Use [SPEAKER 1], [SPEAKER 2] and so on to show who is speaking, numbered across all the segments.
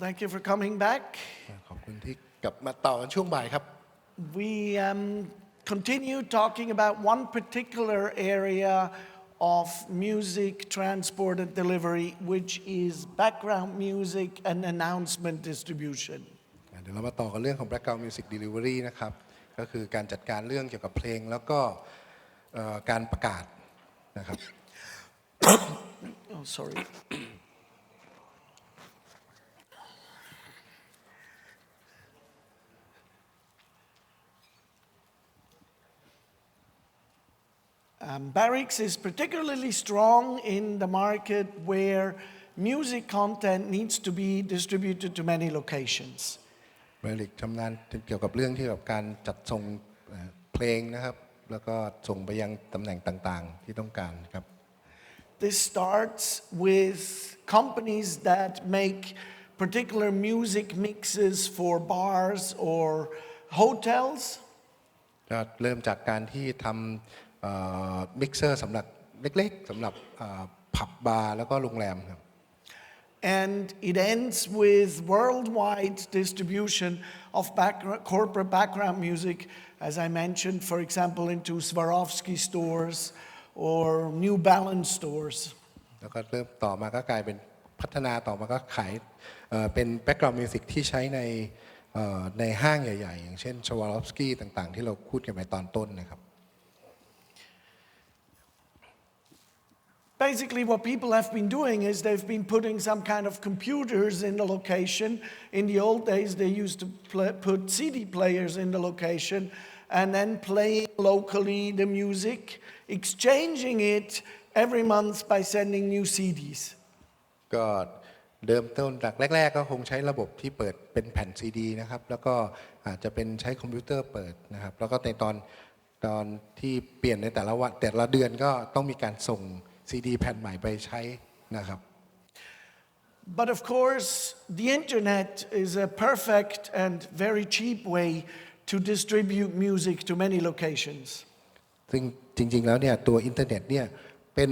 [SPEAKER 1] thank you for coming back.
[SPEAKER 2] ขอบคุณที่กลับมาต่อกันช่วงบ่ายครับ
[SPEAKER 1] We continue talking about one particular area of music transport and delivery, which is background music and announcement distribution.
[SPEAKER 2] เดี๋ยวเรามาต่อกันเรื่องของ background music delivery นะครับก็คือการจัดการเรื่องเกี่ยวกับเพลงแล้วก็การประกาศนะครับ
[SPEAKER 1] Oh, sorry. Barix is particularly strong in the market where music content needs to be distributed to many locations.
[SPEAKER 2] Barix ทำงานเกี่ยวกับเรื่องที่กับการจัดส่งเพลงนะครับแล้วก็ส่งไปยังตำแหน่งต่างๆที่ต้องการครับ
[SPEAKER 1] This starts with companies that make particular music mixes for bars or hotels.
[SPEAKER 2] ก็เริ่มจากการที่ทำมิกเซอร์สำหรับเล็กๆสำหรับผับบาร์แล้วก็โรงแรมครับ
[SPEAKER 1] And it ends with worldwide distribution of corporate background music, as I mentioned, for example, into Swarovski stores or New Balance stores.
[SPEAKER 2] แล้วก็เริ่มต่อมาก็กลายเป็นพัฒนาต่อมาก็ขายเป็น background music ที่ใช้ในห้างใหญ่ๆอย่างเช่น Swarovski ต่างๆที่เราพูดกันไปตอนต้นนะครับ
[SPEAKER 1] Basically, what people have been doing is they've been putting some kind of computers in the location. In the old days, they used to put CD players in the location and then playing locally the music, exchanging it every month by sending new CDs. ก็
[SPEAKER 2] เริ่มต้นจากแรกๆก็คงใช้ระบบที่เปิดเป็นแผ่นซีดีนะครับแล้วก็อาจจะเป็นใช้คอมพิวเตอร์เปิดนะครับแล้วก็ในตอนที่เปลี่ยนในแต่ละวันแต่ละเดือนก็ต้องมีการส่งซีดีแผ่นใหม่ไปใช้นะครับ
[SPEAKER 1] But of course, the internet is a perfect and very cheap way to distribute music to many locations.
[SPEAKER 2] ซึ่งจริงๆแล้วเนี่ยตัวอินเทอร์เน็ตเนี่ยเป็น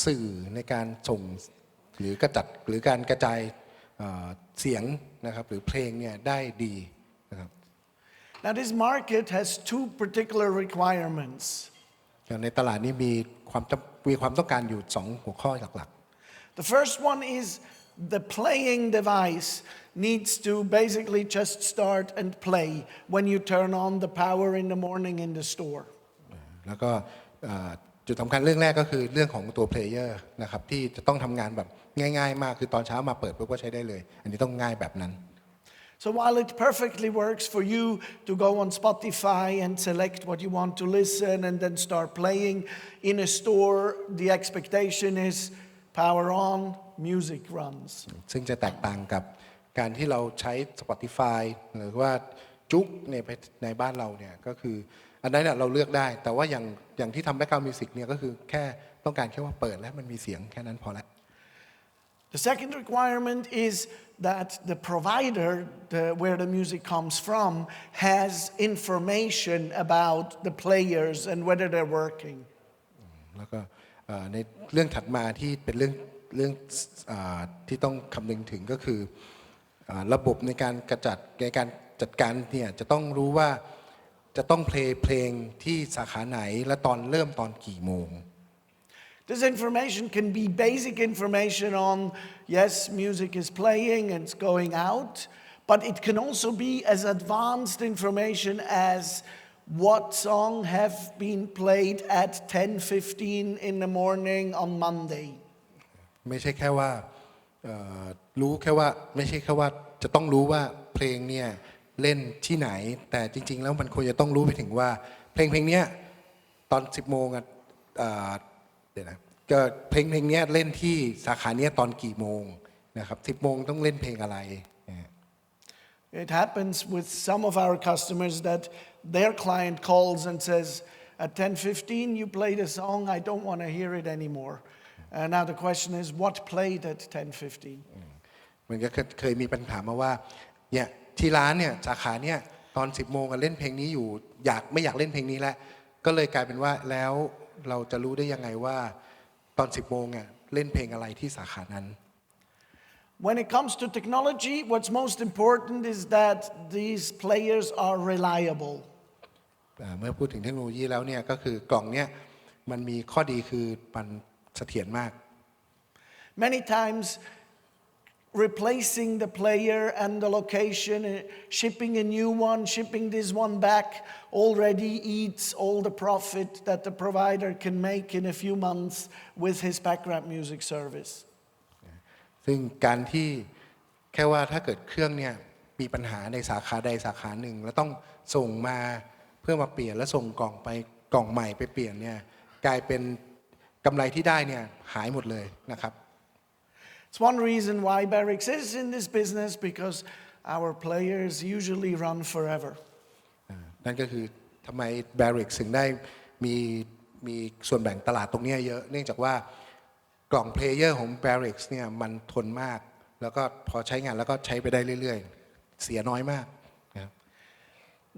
[SPEAKER 2] สื่อในการส่งหรือการกระจายเสียงนะครับหรือเพลงเนี่ยได้ดีนะครับ
[SPEAKER 1] Now this market has two particular requirements.
[SPEAKER 2] ในตลาดนี้มีความต้องการอยู่2หัวข้อหลักๆ
[SPEAKER 1] The first one is the playing device needs to basically just start and play when you turn on the power in the morning in the store.
[SPEAKER 2] แล้วก็จุดสำคัญเรื่องแรกก็คือเรื่องของตัวเพลเยอร์นะครับที่จะต้องทำงานแบบง่ายๆมากคือตอนเช้ามาเปิดปุ๊บก็ใช้ได้เลยอันนี้ต้องง่ายแบบนั้น
[SPEAKER 1] So while it perfectly works for you to go on Spotify and select what you want to listen and then start playing in a store, the expectation is power on, music runs.
[SPEAKER 2] ซึ่งจะแตกต่างกับการที่เราใช้ Spotify หรือว่าจุ๊กในบ้านเราเนี่ยก็คืออันนั้นเราเลือกได้แต่ว่าอย่างที่ทำ background music เนี่ยก็คือแค่ต้องการแค่ว่าเปิดแล้วมันมีเสียงแค่นั้นพอแล้ว
[SPEAKER 1] The second requirement is that the provider, where the music comes from, has information about the players and whether they're working.
[SPEAKER 2] แล้วก็ในเรื่องถัดมาที่เป็นเรื่องที่ต้องคำนึงถึงก็คือระบบในการจัดการเนี่ยจะต้องรู้ว่าจะต้องเพลงที่สาขาไหนและเริ่มตอนกี่โมง
[SPEAKER 1] This information can be basic information on, yes, music is playing and it's going out, but it can also be as advanced information as what song have been played at 10:15 in the morning on Monday.
[SPEAKER 2] ไม่ใช่แค่ว่ารู้แค่ว่าไม่ใช่แค่ว่าจะต้องรู้ว่าเพลงเนี่ยเล่นที่ไหนแต่จริงๆแล้วมันควรจะต้องรู้ไปถึงว่าเพลงเนี้ยตอน 10 โมงเดี๋ยวนะก็เพลงเนี้ยเล่นที่สาขาเนี้ยตอนกี่โมงนะครับ10 โมงต้องเล่นเพลงอะไร
[SPEAKER 1] It happens with some of our customers that their client calls and says, at 10:15 you played a song, I don't want to hear it anymore. Now the question is, what played at 10:15?
[SPEAKER 2] มันก็เคยมีปัญหามาว่าเนี่ยที่ร้านเนี่ยสาขาเนี่ยตอน 10 โมงเล่นเพลงนี้อยู่ไม่อยากเล่นเพลงนี้แล้วก็เลยกลายเป็นว่าแล้วเราจะรู้ได้ยังไงว่าตอน 10 โมงเล่นเพลงอะไรที่สาขานั้น
[SPEAKER 1] When it comes to technology, what's most important is that these players are reliable.
[SPEAKER 2] เมื่อพูดถึงเทคโนโลยีแล้วเนี่ยก็คือกล่องเนี่ยมันมีข้อดีคือมันเสถียรมาก
[SPEAKER 1] Many times, replacing the player and the location, shipping a new one, shipping this one back, already eats all the profit that the provider can make in a few months with his background music service.
[SPEAKER 2] ซึ่งการที่แค่ว่าถ้าเกิดเครื่องเนี่ยมีปัญหาในสาขาใดสาขาหนึ่งแล้วต้องส่งมาเพื่อมาเปลี่ยนแล้วส่งกล่องไปกล่องใหม่ไปเปลี่ยนเนี่ยกลายเป็นกำไรที่ได้เนี่ยหายหมดเลยนะครับ
[SPEAKER 1] It's one reason why Barix is in this business because our players usually run forever.
[SPEAKER 2] นั่นก็คือทำไม Barix ถึงได้มีส่วนแบ่งตลาดตรงนี้เยอะเนื่องจากว่ากล่องเพลเยอร์ของ Barix เนี่ยมันทนมากแล้วก็พอใช้งานแล้วก็ใช้ไปได้เรื่อยๆเสียน้อยมากนะครับ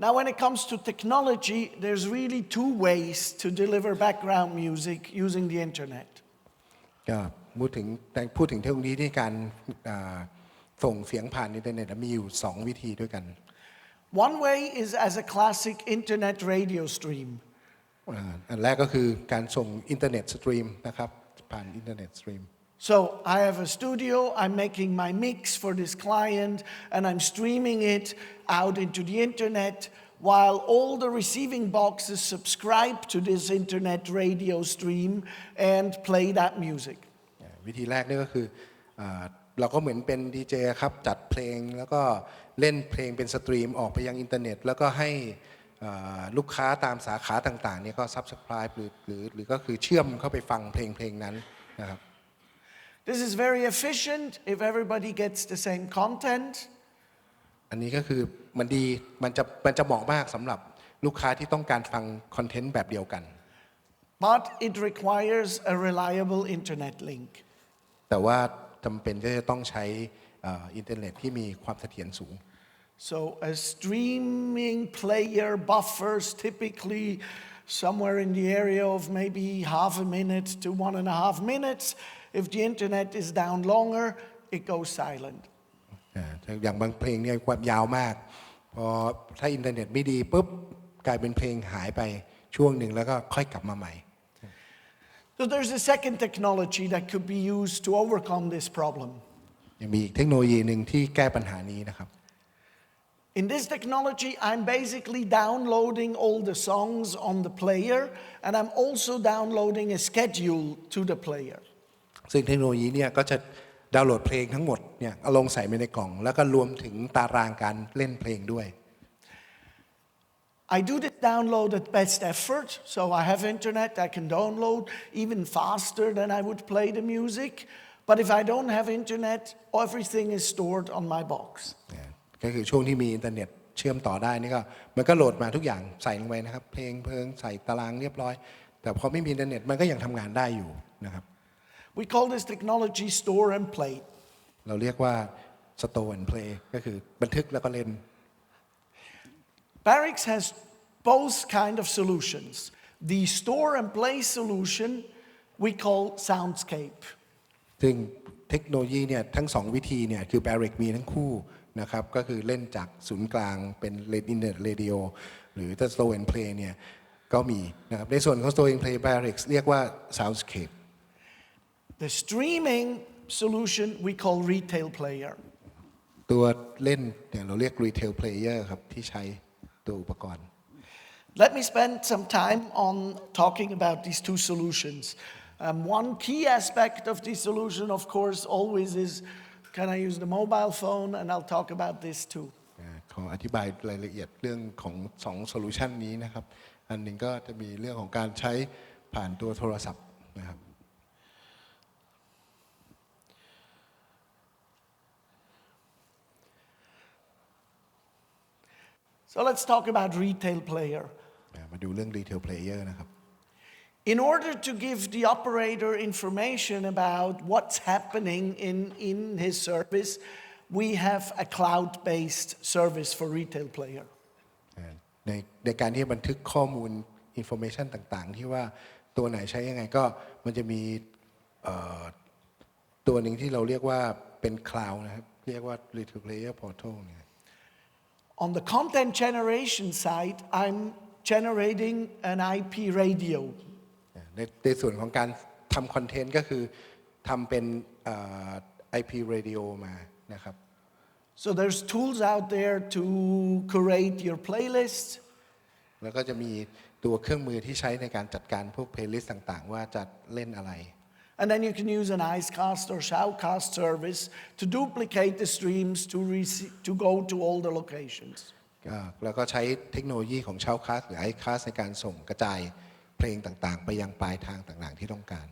[SPEAKER 1] Now, when it comes to technology, there's really two ways to deliver background music using the internet.
[SPEAKER 2] ก็พูดถึงเทคโนโลยีที่การส่งเสียงผ่านอินเทอร์เน็ตมีอยู่2วิธีด้วยกัน
[SPEAKER 1] One way is as a classic internet radio stream.
[SPEAKER 2] อันแรกก็คือการส่งอินเทอร์เน็ตสตรีมนะครับผ่านอินเทอร์เน็ตสตรีม
[SPEAKER 1] So I have a studio, I'm making my mix for this client, and I'm streaming it out into the internet while all the receiving boxes subscribe to this internet radio stream and play that music.
[SPEAKER 2] วิธีแรกนี่ก็คือเราก็เหมือนเป็นดีเจครับจัดเพลงแล้วก็เล่นเพลงเป็นสตรีมออกไปยังอินเทอร์เน็ตแล้วก็ให้ลูกค้าตามสาขาต่างๆเนี่ยก็ subscribe หรือก็คือเชื่อมเข้าไปฟังเพลงนั้นนะครับ
[SPEAKER 1] This is very efficient if everybody gets the same content.
[SPEAKER 2] อันนี้ก็คือมันดีมันจะเหมาะมากสำหรับลูกค้าที่ต้องการฟังคอนเทนต์แบบเดียวกัน
[SPEAKER 1] But it requires a reliable internet link.
[SPEAKER 2] แต่ว่าจำเป็นที่จะต้องใช้อินเทอร์เน็ตที่มีความเสถียรสูง
[SPEAKER 1] So a streaming player buffers typically somewhere in the area of maybe half a minute to 1.5 minutes. If the internet is down longer, it goes silent.
[SPEAKER 2] อย่างบางเพลงเนี่ยความยาวมากพอถ้าอินเทอร์เน็ตไม่ดีปุ๊บกลายเป็นเพลงหายไปช่วงหนึ่งแล้วก็ค่อยกลับมาใหม่
[SPEAKER 1] So there's a second technology that could be used to overcome this problem.
[SPEAKER 2] ยังมีอีกเทคโนโลยีหนึ่งที่แก้ปัญหานี้นะครับ
[SPEAKER 1] In this technology, I'm basically downloading all the songs on the player, and I'm also downloading a schedule to the player.
[SPEAKER 2] ซึ่งเทคโนโลยีเนี่ยก็จะดาวน์โหลดเพลงทั้งหมดเนี่ยเอาลงใส่ไปในกล่องแล้วก็รวมถึงตารางการเล่นเพลงด้วย
[SPEAKER 1] I do this download at best effort, so I have internet, I can download even faster than I would play the music. But if I don't have internet, everything is stored on my box.
[SPEAKER 2] ก็คือช่วงที่มีอินเทอร์เน็ตเชื่อมต่อได้นี่ก็มันก็โหลดมาทุกอย่างใส่ลงไปนะครับเพลงใส่ตารางเรียบร้อยแต่พอไม่มีอินเทอร์เน็ตมันก็ยังทำงานได้อยู่นะครับ
[SPEAKER 1] We call this technology store and play.
[SPEAKER 2] เราเรียกว่า store and play ก็คือบันทึกแล้วก็เล่น
[SPEAKER 1] Barix has both kind of solutions. The store and play solution we call soundscape.
[SPEAKER 2] ซึ่งเทคโนโลยีเนี่ยทั้ง2วิธีเนี่ยคือ Barix มีทั้งคู่นะครับก็คือเล่นจากศูนย์กลางเป็นอินเทอร์เน็ตเรดิโอหรือถ้า store and play เนี่ยก็มีนะครับในส่วนของ store and play Barix เรียกว่า soundscape
[SPEAKER 1] The streaming solution we call retail player.
[SPEAKER 2] ตัวเล่นเนี่ยเราเรียก retail player ครับที่ใช้ตัวอุปกรณ์
[SPEAKER 1] Let me spend some time on talking about these two solutions. One key aspect of this solution, of course, always is can I use the mobile phone? And I'll talk about this too.
[SPEAKER 2] ขออธิบายรายละเอียดเรื่องของ2โซลูชันนี้นะครับอันหนึ่งก็จะมีเรื่องของการใช้ผ่านตัวโทรศัพท์นะครับ
[SPEAKER 1] So let's talk about retail player.
[SPEAKER 2] มาดูเรื่อง retail player นะครับ
[SPEAKER 1] In order to give the operator information about what's happening in his service, we have a cloud-based service for retail player.
[SPEAKER 2] ในการที่บันทึกข้อมูล information ต่างๆที่ว่าตัวไหนใช้ยังไงก็มันจะมีต ตัวหนึ่งที่เราเรียกว่าเป็น cloud นะครับเรียกว่า retail player portal เนี่ย
[SPEAKER 1] On the content generation side, I'm generating an IP radio.
[SPEAKER 2] ในส่วนของการทำคอนเทนต์ก็คือทำเป็นIP radio มานะครับ
[SPEAKER 1] So there's tools out there to curate your playlist.
[SPEAKER 2] แล้วก็จะมีตัวเครื่องมือที่ใช้ในการจัดการพวก playlist ต่างๆว่าจะเล่นอะไร
[SPEAKER 1] And then you can use an icecast or shoutcast service to duplicate the streams to go to all the locations.
[SPEAKER 2] แล้วก็ใช้เทคโนโลยีของ shoutcast หรือ icecast ในการส่งกระจายเพลงต่างๆไปยังปลายทางต่างๆที่ต้องการ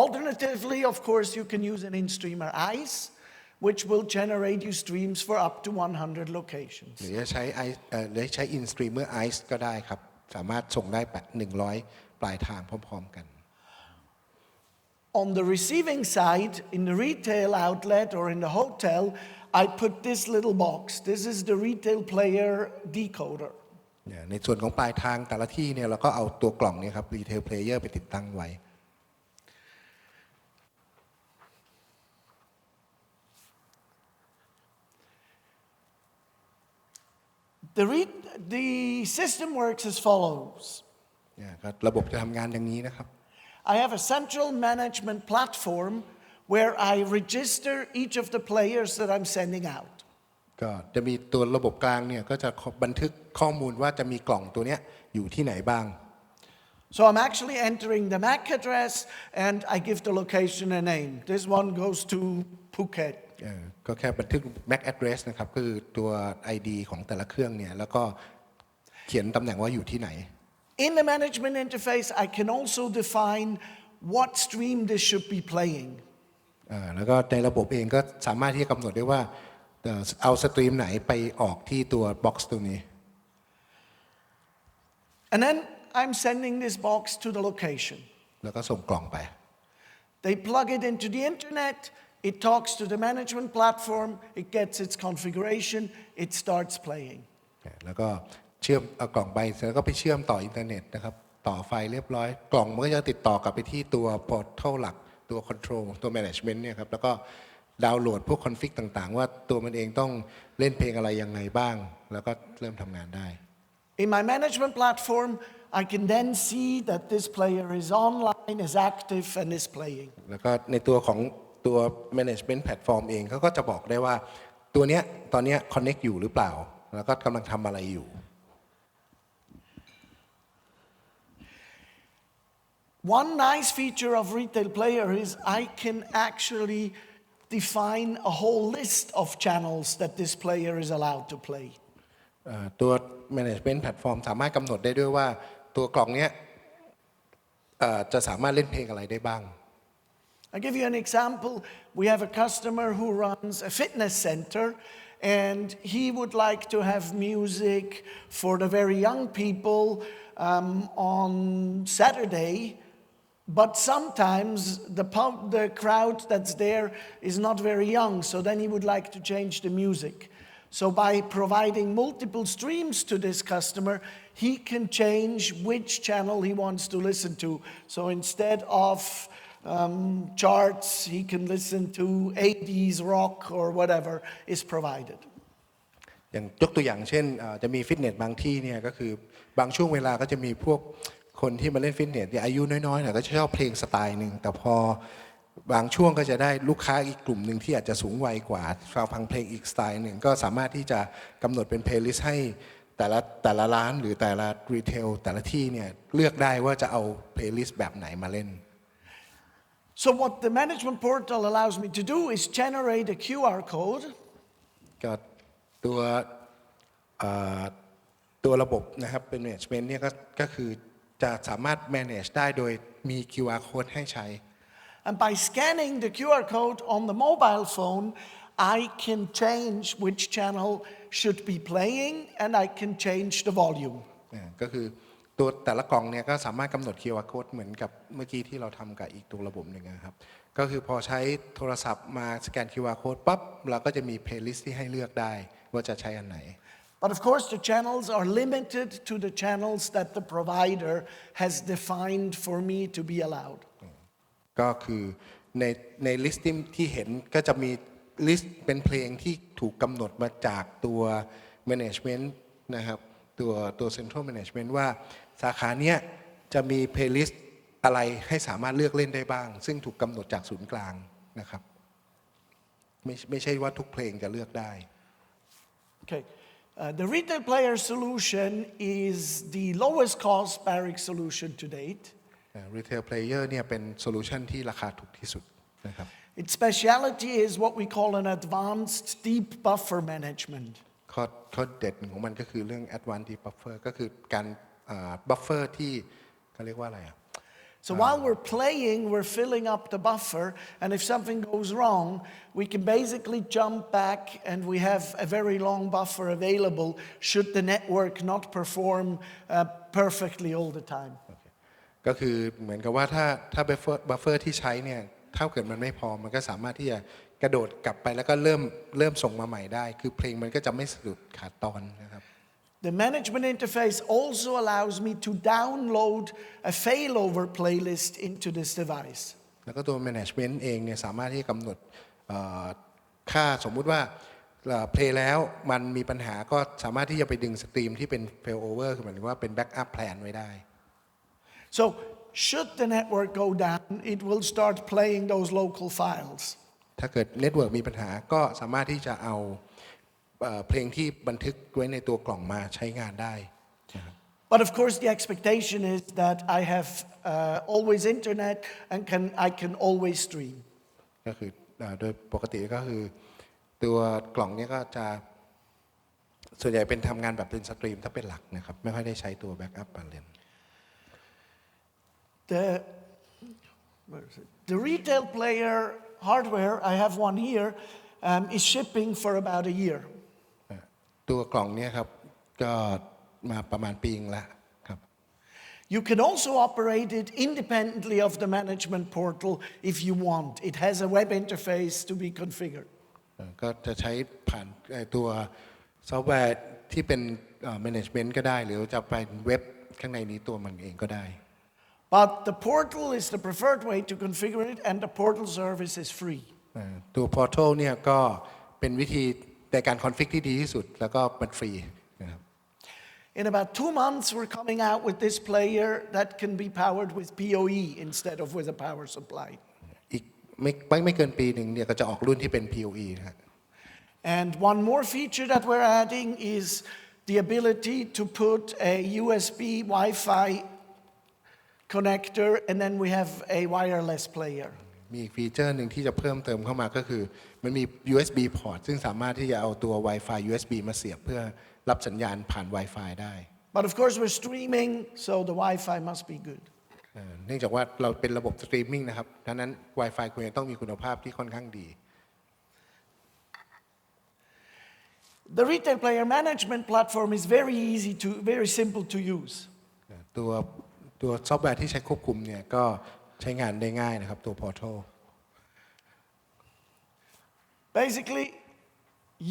[SPEAKER 1] Alternatively, of course, you can use an in-streamer ICE, which will generate you streams for up to 100 locations.
[SPEAKER 2] หรือจะใช้ in streamer ice ก็ได้ครับสามารถส่งได้100 ปลายทางพร้อมๆกัน
[SPEAKER 1] On the receiving side, in the retail outlet or in the hotel, I put this little box. This is the retail player decoder.
[SPEAKER 2] ในส่วนของปลายทางแต่ละที่เนี่ยเราก็เอาตัวกล่องนี้ครับ retail player ไปติดตั้งไว้
[SPEAKER 1] The system works as follows.
[SPEAKER 2] ระบบจะทำงานอย่างนี้นะครับ
[SPEAKER 1] I have a central management platform where I register each of the players that I'm sending out.
[SPEAKER 2] ก็จะมีตัวระบบกลางเนี่ยก็จะบันทึกข้อมูลว่าจะมีกล่องตัวเนี้ยอยู่ที่ไหนบ้าง
[SPEAKER 1] So I'm actually entering the MAC address and I give the location a name. This one goes to Phuket.
[SPEAKER 2] ก็แค่บันทึก MAC address นะครับคือตัว ID ของแต่ละเครื่องเนี่ยแล้วก็เขียนตำแหน่งว่าอยู่ที่ไหน
[SPEAKER 1] In the management interface, I can also define what stream this should be playing.
[SPEAKER 2] แล้วก็ในระบบเองก็สามารถที่จะกำหนดได้ว่าเอาสตรีมไหนไปออกที่ตัว box ตัวนี้
[SPEAKER 1] And then I'm sending this box to the location.
[SPEAKER 2] แล้วก็ส่งกล่องไป
[SPEAKER 1] They plug it into the internet, it talks to the management platform, it gets its configuration, it starts playing.
[SPEAKER 2] แล้วก็เชื่อมเอากล่องไปแล้วก็ไปเชื่อมต่ออินเทอร์เน็ตนะครับต่อไฟเรียบร้อยกล่องมันก็จะติดต่อกลับไปที่ตัวพอร์ทัลหลักตัวคอนโทรลตัวแมネจเมนต์เนี่ยครับแล้วก็ดาวน์โหลดพวกคอนฟิกต่างๆว่าตัวมันเองต้องเล่นเพลงอะไรยังไงบ้างแล้วก็เริ่มทำงานได้
[SPEAKER 1] In my management platform, I can then see that this player is online, is active, and is playing.
[SPEAKER 2] แล้วก็ในตัวของตัว management platform เองเขาก็จะบอกได้ว่าตัวเนี้ยตอนเนี้ย connect อยู่หรือเปล่าแล้วก็กำลังทำอะไรอยู่
[SPEAKER 1] One nice feature of retail player is I can actually define a whole list of channels that this player is allowed to play.
[SPEAKER 2] ตัว management platform สามารถกำหนดได้ด้วยว่าตัวกล่องเนี้ยจะสามารถเล่นเพลงอะไรได้บ้าง
[SPEAKER 1] I'll give you an example. We have a customer who runs a fitness center and he would like to have music for the very young people on Saturday. But sometimes the crowd that's there is not very young, so then he would like to change the music. So by providing multiple streams to this customer, he can change which channel he wants to listen to. So instead of charts, he can listen to 80s rock or whatever is provided.
[SPEAKER 2] อย่างยกตัวอย่างเช่นจะมีฟิตเนสบางที่เนี่ยก็คือบางช่วงเวลาก็จะมีพวกคนที่มาเล่นฟิตเนสอายุน้อยๆหน่อยก็จะชอบเพลงสไตล์หนึ่งแต่พอบางช่วงก็จะได้ลูกค้าอีกกลุ่มหนึ่งที่อาจจะสูงวัยกว่าฟังเพลงอีกสไตล์หนึ่งก็สามารถที่จะกำหนดเป็นเพลย์ลิสต์ให้แต่ละร้านหรือแต่ละรีเทลแต่ละที่เนี่ยเลือกได้ว่าจะเอาเพลย์ลิสต์แบบไหนมาเล่น
[SPEAKER 1] So what the management portal allows me to do is generate a QR code.
[SPEAKER 2] ก็ตัวระบบนะครับเป็น management เนี่ยก็คือจะสามารถ manage ได้โดยมี QR code ให้ใช้
[SPEAKER 1] And by scanning the QR code on the mobile phone, I can change which channel should be playing and I can change the volume.
[SPEAKER 2] ก็คือตัวแต่ละกล่องเนี่ยก็สามารถกำหนด QR code เหมือนกับเมื่อกี้ที่เราทำกับอีกตัวระบบหนึ่งนะครับก็คือพอใช้โทรศัพท์มาสแกน QR code ปั๊บเราก็จะมี playlist ที่ให้เลือกได้ว่าจะใช้อันไหน
[SPEAKER 1] But of course, the channels are limited to the channels that the provider has defined for me to be allowed.
[SPEAKER 2] ก็คือ ในในลิสต์ที่เห็นก็จะมีลิสต์เป็นเพลงที่ถูกกำหนดมาจากตัว management นะครับตัว central management ว่าสาขาเนี้ยจะมีเพลย์ลิสต์อะไรให้สามารถเลือกเล่นได้บ้าง ซึ่งถูกกำหนดจากศูนย์กลางนะครับไม่ใช่ว่าทุกเพลงจะเลือกได้
[SPEAKER 1] Okay. The retail player solution is the lowest cost Barix solution to date.
[SPEAKER 2] retail player เนี่ยเป็นโซลูชันที่ราคาถูกที่สุดนะครับ
[SPEAKER 1] Its specialty is what we call an advanced deep buffer management.
[SPEAKER 2] ข้อเด่นของมันก็คือเรื่อง advanced deep buffer ก็คือการbuffer ที่เขาเรียกว่าอะไรอ่ะ
[SPEAKER 1] So while we're playing, we're filling up the buffer, and if something goes wrong, we can basically jump back and we have a very long buffer available should the network not perform perfectly all the time.
[SPEAKER 2] ก็คือเหมือนกับว่าถ้า buffer ที่ใช้เนี่ยถ้าเกิดมันไม่พอมันก็สามารถที่จะกระโดดกลับไปแล้วก็เริ่มส่งมาใหม่ได้คือเพลงมันก็จะไม่สะดุดขาดตอนนะครับ
[SPEAKER 1] The management interface also allows me to download a failover playlist into this device.
[SPEAKER 2] แล้วก็ตัว management เองเนี่ยสามารถที่จะกำหนดค่าสมมุติว่าเพลย์แล้วมันมีปัญหาก็สามารถที่จะไปดึงสตรีมที่เป็น failover คือหมายถึงว่าเป็น backup plan ไว้ได้
[SPEAKER 1] So should the network go down, it will start playing those local files.
[SPEAKER 2] ถ้าเกิดเน็ตเวิร์กมีปัญหาก็สามารถที่จะเอาเพลงที่บันทึกไว้ในตัวกล่องมาใช้งานได้
[SPEAKER 1] But of course, the expectation is that I have always internet and I can always stream.
[SPEAKER 2] ก็คือโดยปกติก็คือตัวกล่องนี้ก็จะส่วนใหญ่เป็นทำงานแบบเป็นสตรีมถ้าเป็นหลักนะครับไม่ค่อยได้ใช้ตัวแบ็กอัพเล่น
[SPEAKER 1] The retail player hardware, I have one here, is shipping for about a year.
[SPEAKER 2] ตัวกล่องนี้ครับก็มาประมาณปีนึงแล้วครับ
[SPEAKER 1] You can also operate it independently of the management portal if you want. It has a web interface to be configured.
[SPEAKER 2] ก็จะใช้ผ่านตัวซอฟต์แวร์ที่เป็น management ก็ได้หรือจะเป็นเว็บข้างในนี้ตัวมันเองก็ได้
[SPEAKER 1] But the portal is the preferred way to configure it, and the portal service is free.
[SPEAKER 2] ตัว portal เนี่ยก็เป็นวิธีในการคอนฟิกที่ดีที่สุดแล้วก็มันฟรีนะครับ
[SPEAKER 1] In about 2 months, we're coming out with this player that can be powered with PoE instead of with a power supply.
[SPEAKER 2] อีกไม่เกินปีหนึ่งเนี่ยก็จะออกรุ่นที่เป็น PoE นะฮะ
[SPEAKER 1] And one more feature that we're adding is the ability to put a USB Wi-Fi connector, and then we have a wireless player.
[SPEAKER 2] มีอีกฟีเจอร์หนึ่งที่จะเพิ่มเติมเข้ามาก็คือมันมี USB port ซึ่งสามารถที่จะเอาตัว Wi-Fi USB มาเสียบเพื่อรับสัญญาณผ่าน Wi-Fi ได้
[SPEAKER 1] But of course, we're streaming, so the Wi-Fi must be good.
[SPEAKER 2] เนื่องจากว่าเราเป็นระบบสตรีมมิ่งนะครับดังนั้น Wi-Fi ควรจะต้องมีคุณภาพที่ค่อนข้างดี
[SPEAKER 1] The retail player management platform is very simple to use.
[SPEAKER 2] ตัวซอฟต์แวร์ที่ใช้ควบคุมเนี่ยก็ใช้งานได้ง่ายนะครับตัว Portal
[SPEAKER 1] Basically,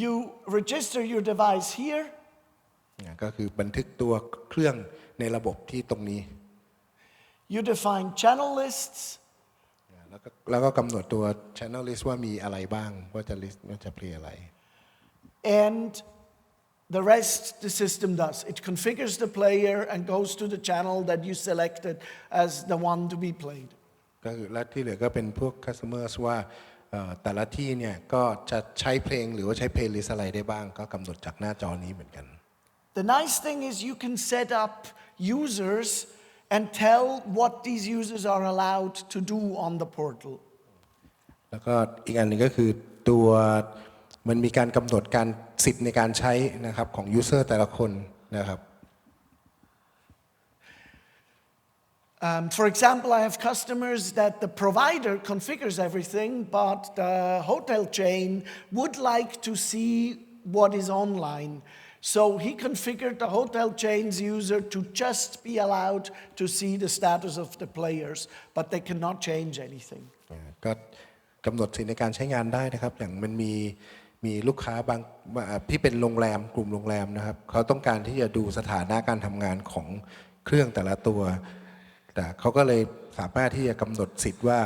[SPEAKER 1] you register your device here.
[SPEAKER 2] ก็คือบันทึกตัวเครื่องในระบบที่ตรงนี้
[SPEAKER 1] You define channel lists.
[SPEAKER 2] แล้วก็กำหนดตัว channel list ว่ามีอะไรบ้างว่าจะ list ว่าจะ play อะไร
[SPEAKER 1] And the rest the system does. It configures the player and goes to the channel that you selected as the one to be played.
[SPEAKER 2] ก็คือและที่เหลือก็เป็นพวก customers ว่าแต่ละที่เนี่ยก็จะใช้เพลงหรือว่าใช้ playlist อะไรได้บ้างก็กำหนดจากหน้าจอนี้เหมือนกัน
[SPEAKER 1] The nice thing is you can set up users and tell what these users are allowed to do on the portal.
[SPEAKER 2] แล้วก็อีกอันหนึ่งก็คือตัวมันมีการกำหนดการสิทธิ์ในการใช้นะครับของ user แต่ละคนนะครับ
[SPEAKER 1] For example, I have customers that the provider configures everything, but the hotel chain would like to see what is online. So he configured the hotel chain's user to just be allowed to see the status of the players, but they cannot change anything.
[SPEAKER 2] ก็กำหนดสิทธิ์ในการใช้งานได้นะครับอย่างมันมีลูกค้าบางที่เป็นโรงแรมกลุ่มโรงแรมนะครับเขาต้องการที่จะดูสถานะการทำงานของเครื่องแต่ละตัวแต่เขาก็เลยสามารถที่จะกำหนดสิทธิ์ว่า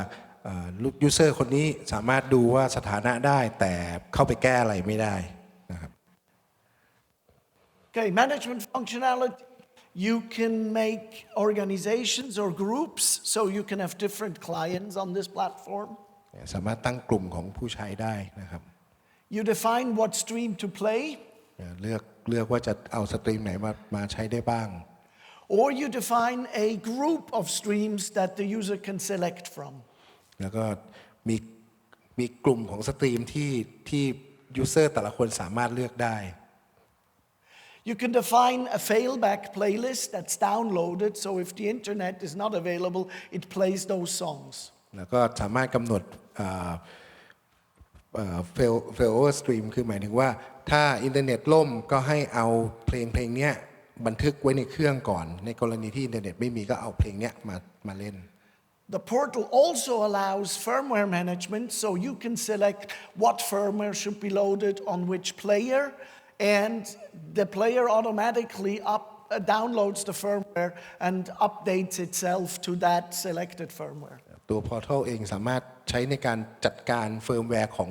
[SPEAKER 2] ยูเซอร์คนนี้สามารถดูว่าสถานะได้แต่เข้าไปแก้อะไรไม่ได้นะครับ
[SPEAKER 1] Okay, management functionality. You can make organizations or groups so you can have different clients on this platform.
[SPEAKER 2] สามารถตั้งกลุ่มของผู้ใช้ได้นะครับ
[SPEAKER 1] You define what stream to play.
[SPEAKER 2] เลือกว่าจะเอาสตรีมไหนมาใช้ได้บ้าง
[SPEAKER 1] Or you define a group of streams that the user can select from.
[SPEAKER 2] แล้วก็มีกลุ่มของสตรีมที่ยูเซอร์แต่ละคนสามารถเลือกได้
[SPEAKER 1] You can define a failback playlist that's downloaded, so if the internet is not available, it plays those songs.
[SPEAKER 2] แล้วก็สามารถกำหนดfailover stream คือหมายถึงว่าถ้าอินเทอร์เน็ตล่มก็ให้เอาเพลงเนี้ยบันทึกไว้ในเครื่องก่อนในกรณีที่อินเทอร์เน็ตไม่มีก็เอาเพลงเนี้ยมาเล่น
[SPEAKER 1] The portal also allows firmware management, so you can select what firmware should be loaded on which player, and the player automatically downloads the firmware and updates itself to that selected firmware.
[SPEAKER 2] ตัว portal เองสามารถใช้ในการจัดการเฟิร์มแวร์ของ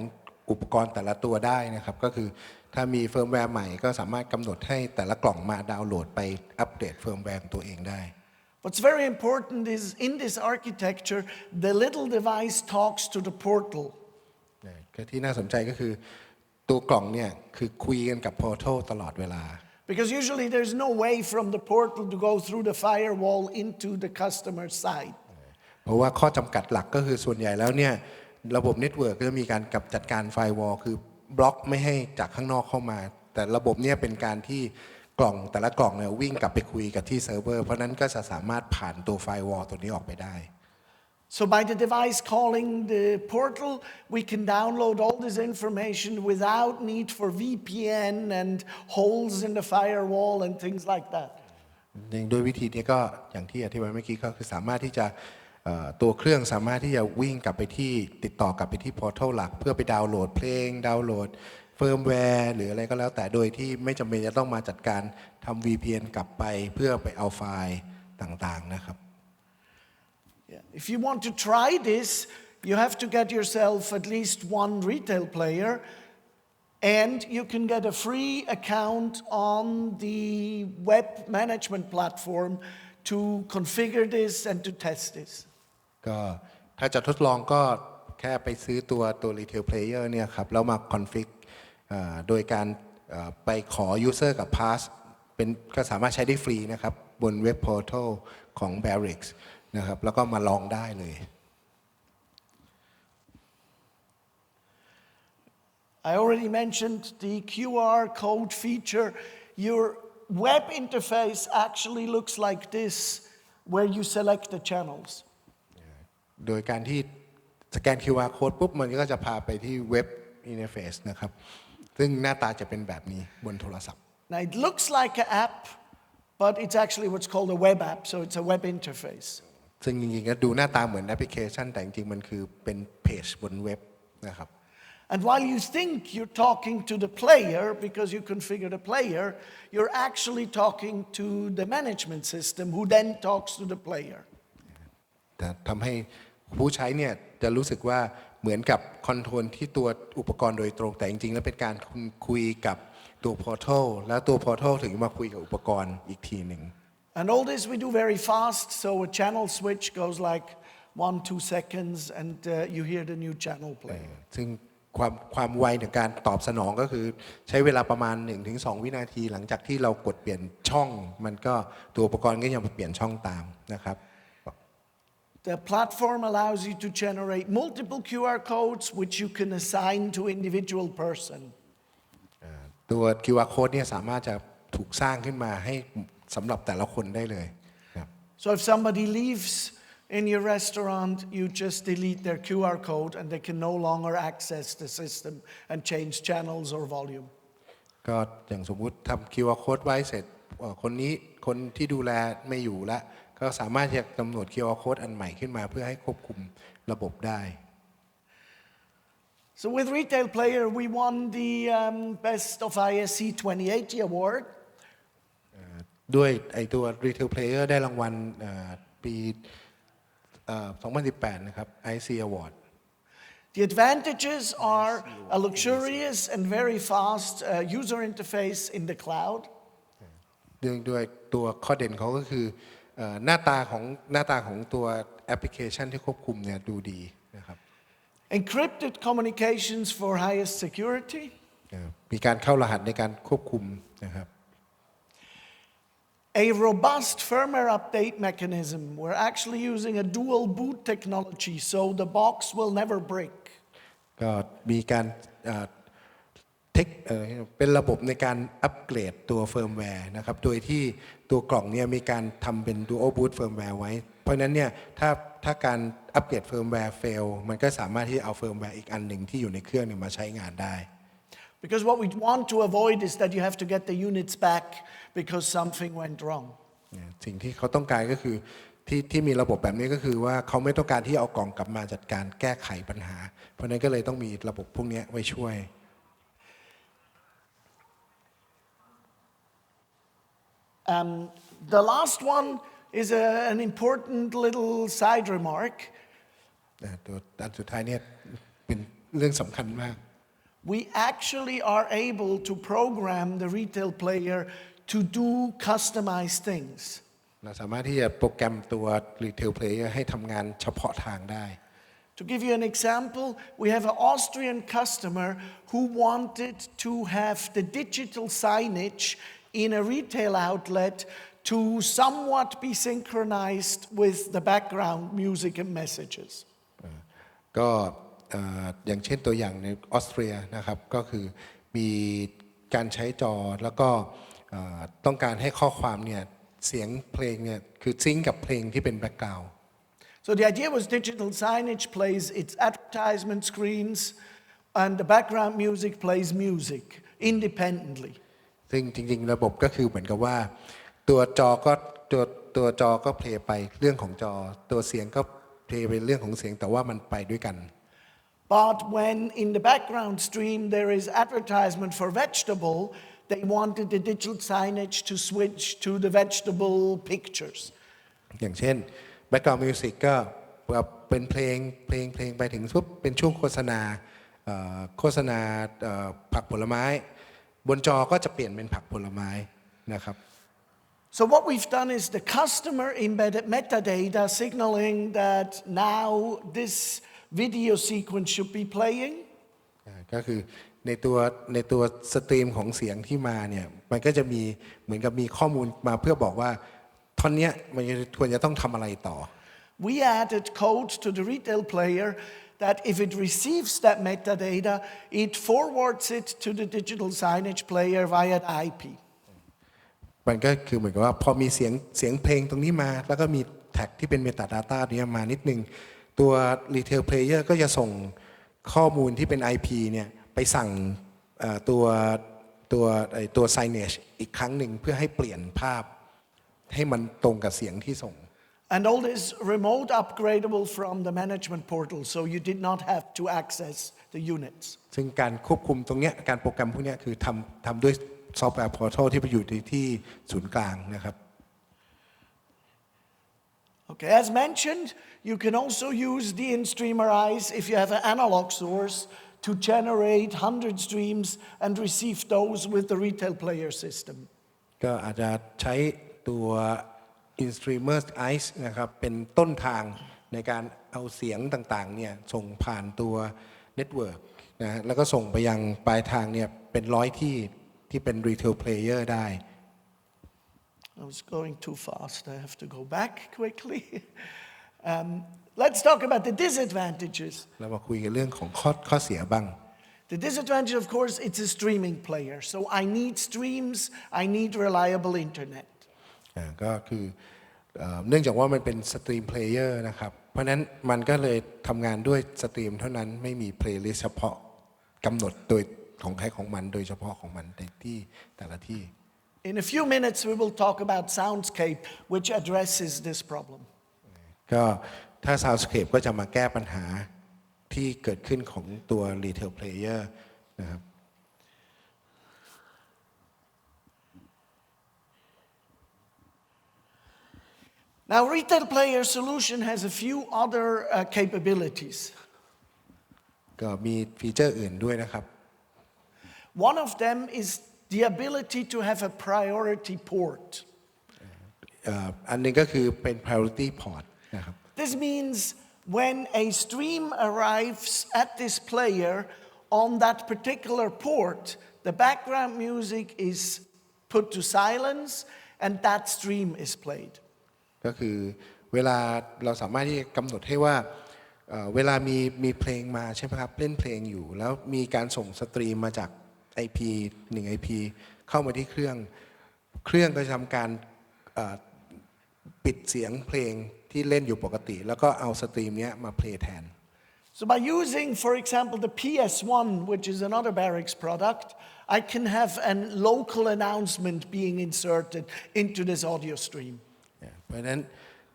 [SPEAKER 2] อุปกรณ์แต่ละตัวได้นะครับก็คือถ้ามีเฟิร์มแวร์ใหม่ก็สามารถกำหนดให้แต่ละกล่องมาดาวน์โหลดไปอัปเดตเฟิร์มแวร์ของตัวเองได้
[SPEAKER 1] What's very important is in this architecture, the little device talks to the portal.
[SPEAKER 2] ที่น่าสนใจก็คือตัวกล่องเนี่ยคือคุยกันกับ portal ตลอดเวลา
[SPEAKER 1] Because usually there's no way from the portal to go through the firewall into the customer's site.
[SPEAKER 2] เพราะว่าข้อจำกัดหลักก็คือส่วนใหญ่แล้วเนี่ยระบบเน็ตเวิร์กก็จะมีการจัดการไฟวอลคือบล็อกไม่ให้จากข้างนอกเข้ามาแต่ระบบเนี่ยเป็นการที่กล่องแต่ละกล่องเนี่ยวิ่งกลับไปคุยกับที่เซิร์ฟเวอร์เพราะนั้นก็จะสามารถผ่านตัวไฟวอลตัวนี้ออกไปได้
[SPEAKER 1] So by the device calling the portal, we can download all this information without need for VPN and holes in the firewall and things like that.
[SPEAKER 2] โดยวิธีนี้ก็อย่างที่อธิบายเมื่อกี้ก็คือสามารถที่จะตัวเครื่องสามารถที่จะวิ่งกลับไปที่ติดต่อกลับไปที่พอร์ทัลหลักเพื่อไปดาวน์โหลดเพลงดาวน์โหลดเฟิร์มแวร์หรืออะไรก็แล้วแต่โดยที่ไม่จำเป็นจะต้องมาจัดการทำ VPN กลับไปเพื่อไปเอาไฟล์ต่างๆนะครับ
[SPEAKER 1] If you want to try this, you have to get yourself at least one retail player, and you can get a free account on the web management platform to configure this and to test this.
[SPEAKER 2] ก็ถ้าจะทดลองก็แค่ไปซื้อตัว retail player เนี่ยครับแล้วมา config โดยการไปขอ user กับ pass ก็สามารถใช้ได้ฟรีนะครับบนเว็บ portal ของ Barix นะครับแล้วก็มาลองได้เลย
[SPEAKER 1] I already mentioned the QR code feature. Your web interface actually looks like this, where you select the channels.
[SPEAKER 2] โดยการที่สแกน QR code ปุ๊บมันก็จะพาไปที่เว็บ interface นะครับซึ่งหน้าตาจะเป็นแบบนี้บนโทรศัพท์
[SPEAKER 1] Now it looks like an app, but it's actually what's called a web app, so it's a web interface.
[SPEAKER 2] ซึ่งจริงๆก็ดูหน้าตาเหมือนแอปพลิเคชันแต่จริงๆมันคือเป็นเพจบนเว็บนะครับ
[SPEAKER 1] And while you think you're talking to the player because you configure the player, you're actually talking to the management system who then talks to the player.
[SPEAKER 2] แต่ทำให้ผู้ใช้เนี่ยจะรู้สึกว่าเหมือนกับคอนโทรลที่ตัวอุปกรณ์โดยตรงแต่จริงๆแล้วเป็นการคุยกับตัว portal แล้วตัว portal ถึงมาคุยกับอุปกรณ์อีกทีหนึ่ง
[SPEAKER 1] And all this we do very fast, so a channel switch goes like 1-2 seconds and you hear the new channel play.
[SPEAKER 2] ซึ่งความไวในการตอบสนองก็คือใช้เวลาประมาณ 1-2 วินาทีหลังจากที่เรากดเปลี่ยนช่องมันก็ตัวอุปกรณ์ก็ยังเปลี่ยนช่องตามนะครับ
[SPEAKER 1] The platform allows you to generate multiple QR codes which you can assign to individual person.
[SPEAKER 2] ตัว QR code เนี่ยสามารถจะถูกสร้างขึ้นมาให้สำหรับแต่ละคนได้เลย
[SPEAKER 1] So if somebody leaves in your restaurant, you just delete their QR code and they can no longer access the system and change channels or volume.
[SPEAKER 2] ก็อย่างสมมุติทำ QR code ไว้เสร็จคนที่ดูแลไม่อยู่แล้วก็สามารถจะกำหนด QR code อันใหม่ขึ้นมาเพื่อให้ควบคุมระบบได้
[SPEAKER 1] So with Retail Player, we won the Best of ISC 2080 award.
[SPEAKER 2] ด้วยไอตัว Retail Player ได้รางวัลปี 2018 นะครับ IC Award
[SPEAKER 1] The advantages are a luxurious and very fast user interface in the cloud.
[SPEAKER 2] ด้วยตัวข้อเด่นเขาก็คือหน้าตาของตัวแอปพลิเคชันที่ควบคุมเนี่ยดูดีนะครับ
[SPEAKER 1] Encrypted communications for highest security.
[SPEAKER 2] มีการเข้ารหัสในการควบคุมนะครับ
[SPEAKER 1] A robust firmware update mechanism. We're actually using a dual boot technology, so the box will never break.
[SPEAKER 2] ก็มีการเป็นระบบในการอัปเกรดตัวเฟิร์มแวร์นะครับโดยที่ตัวกล่องเนี่ยมีการทำเป็น dual boot เฟิร์มแวร์ไว้เพราะฉะนั้นเนี่ยถ้าการอัปเกรดเฟิร์มแวร์ fail มันก็สามารถที่จะเอาเฟิร์มแวร์อีกอันหนึ่งที่อยู่ในเครื่องเนี่ยมาใช้งานได้
[SPEAKER 1] Because what we want to avoid is that you have to get the units back because something went wrong.
[SPEAKER 2] สิ่งที่เขาต้องการก็คือที่มีระบบแบบนี้ก็คือว่าเขาไม่ต้องการที่เอากล่องกลับมาจัดการแก้ไขปัญหาเพราะนั้นก็เลยต้องมีระบบพวกนี้ไว้ช่วย
[SPEAKER 1] The last one is an important little side remark.
[SPEAKER 2] ตัวอันสุดท้ายเนี่ยเป็นเรื่องสำคัญมาก
[SPEAKER 1] We actually are able to program the retail player to do customized things.
[SPEAKER 2] เราสามารถที่จะโปรแกรมตัว retail player ให้ทำงานเฉพาะทางได้
[SPEAKER 1] To give you an example, we have an Austrian customer who wanted to have the digital signage in a retail outlet to somewhat be synchronized with the background music and messages.
[SPEAKER 2] ก็อย่างเช่นตัวอย่างในออสเตรียนะครับก็คือมีการใช้จอแล้วก็ต้องการให้ข้อความเนี่ยเสียงเพลงเนี่ยคือซิงก์กับเพลงที่เป็นแบ็กกราวด์
[SPEAKER 1] So the idea was digital signage plays its advertisement screens and the background music plays music independently.
[SPEAKER 2] ซึ่งจริงๆระบบก็คือเหมือนกับว่าตัวจอก็เพลย์ไปเรื่องของจอตัวเสียงก็เพลย์ไปเรื่องของเสียงแต่ว่ามันไปด้วยกัน
[SPEAKER 1] But when in the background stream there is advertisement for vegetable, they wanted the digital signage to switch to the vegetable pictures.
[SPEAKER 2] อย่างเช่น background music ก็เป็นเพลงไปถึงปุ๊บเป็นช่วงโฆษณาผักผลไม้บนจอก็จะเปลี่ยนเป็นผักผลไม้นะครับ
[SPEAKER 1] So what we've done is the customer embedded metadata signaling that now this video sequence should be playing.
[SPEAKER 2] ก็คือในตัวสตรีมของเสียงที่มาเนี่ยมันก็จะมีเหมือนกับมีข้อมูลมาเพื่อบอกว่าท่อนเนี้ยมันควรจะต้องทำอะไรต่อ
[SPEAKER 1] We added code to the retail player that if it receives that metadata, it forwards it to the digital signage player via the IP.
[SPEAKER 2] มันก็คือเหมือนกับว่าพอมีเสียงเพลงตรงนี้มาแล้วก็มีแท็กที่เป็น metadata นี้มานิดนึงตัว retail player ก็จะส่งข้อมูลที่เป็น IP เนี่ยไปสั่งตัว signage อีกครั้งหนึ่งเพื่อให้เปลี่ยนภาพให้มันตรงกับเสียงที่ส่ง
[SPEAKER 1] And all this remote upgradable from the management portal, so you did not have to access the units.
[SPEAKER 2] ซึ่งการควบคุมตรงเนี้ยการโปรแกรมพวกเนี้ยคือทำด้วยซอฟต์แวร์พอร์ทัลที่ไปอยู่ที่ศูนย์กลางนะครับ
[SPEAKER 1] Okay, as mentioned, you can also use the in-streamer eyes if you have an analog source to generate 100 streams and receive those with the retail player system.
[SPEAKER 2] ก็อาจจะใช้ตัว In-streamer Eyes นะครับเป็นต้นทางในการเอาเสียงต่างๆเนี่ยส่งผ่านตัวเน็ตเวิร์กนะแล้วก็ส่งไปยังปลายทางเนี่ยเป็น100ที่เป็น Retail Player ได้
[SPEAKER 1] I was going too fast. I have to go back quickly. Let's talk about the disadvantages.
[SPEAKER 2] เรามาคุยกันเรื่องของข้อเสียบ้าง
[SPEAKER 1] The disadvantage, of course, it's a streaming player. So I need streams, I need reliable internet.
[SPEAKER 2] ก็คือเนื่องจากว่ามันเป็นสตรีมเพลเยอร์นะครับเพราะนั้นมันก็เลยทำงานด้วยสตรีมเท่านั้นไม่มีเพลย์ลิสต์เฉพาะกำหนดโดยของใครของมันโดยเฉพาะของมันในที่แต่ละที่
[SPEAKER 1] In a few minutes, we will talk about Soundscape, which addresses this problem.
[SPEAKER 2] ก็ถ้า Soundscape ก็จะมาแก้ปัญหาที่เกิดขึ้นของตัว Retail Player นะครับ
[SPEAKER 1] Now, Retail Player Solution has a few other capabilities.
[SPEAKER 2] ก็มีฟีเจอร์อื่นด้วยนะครับ
[SPEAKER 1] One of them is the ability to have a priority port.
[SPEAKER 2] อันนึงก็คือเป็น priority port นะครับ
[SPEAKER 1] This means when a stream arrives at this player on that particular port, the background music is put to silence and that stream is played.
[SPEAKER 2] ก็คือเวลาเราสามารถที่จะกำหนดให้ว่าเวลามีเพลงมาใช่ไหมครับเล่นเพลงอยู่แล้วมีการส่งสตรีมมาจาก IP 1 IP เข้ามาที่เครื่องก็จะทำการปิดเสียงเพลงที่เล่นอยู่ปกติแล้วก็เอาสตรีมนี้มาเพลย์แทน
[SPEAKER 1] So by using, for example, the PS1, which is another Barix product, I can have a local announcement being inserted into this audio stream.
[SPEAKER 2] เพราะฉะนั้น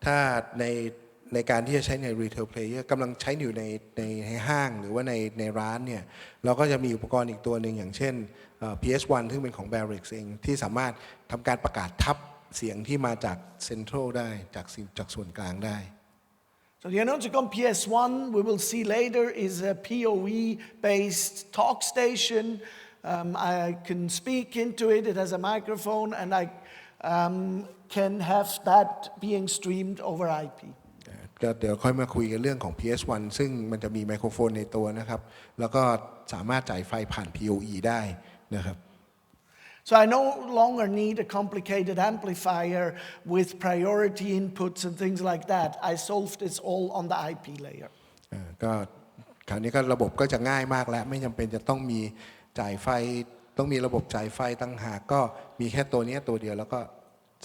[SPEAKER 2] ถ้าในการที่จะใช้ใน Retail Player กำลังใช้อยู่ในห้างหรือว่าในร้านเนี่ยเราก็จะมีอุปกรณ์อีกตัวหนึ่งอย่างเช่น PS1 ซึ่งเป็นของ Barix เองที่สามารถทำการประกาศทับเสียงที่มาจาก Central ได้จากส่วนกลางได้
[SPEAKER 1] So the Intercom PS1 we will see later is a PoE-based talk station. I can speak into it. It has a microphone, and I can have that being streamed over IP.
[SPEAKER 2] ก็เดี๋ยวค่อยมาคุยกันเรื่องของ PS1 ซึ่งมันจะมีไมโครโฟนในตัวนะครับแล้วก็สามารถจ่ายไฟผ่าน PoE ได้นะครับ
[SPEAKER 1] So I no longer need a complicated amplifier with priority inputs and things like that. I solved this all on the IP layer.
[SPEAKER 2] ก็คราวนี้ก็ระบบก็จะง่ายมากแล้วไม่จำเป็นจะต้องมีจ่ายไฟต้องมีระบบจ่ายไฟตั้งหากก็มีแค่ตัวนี้ตัวเดียวแล้วก็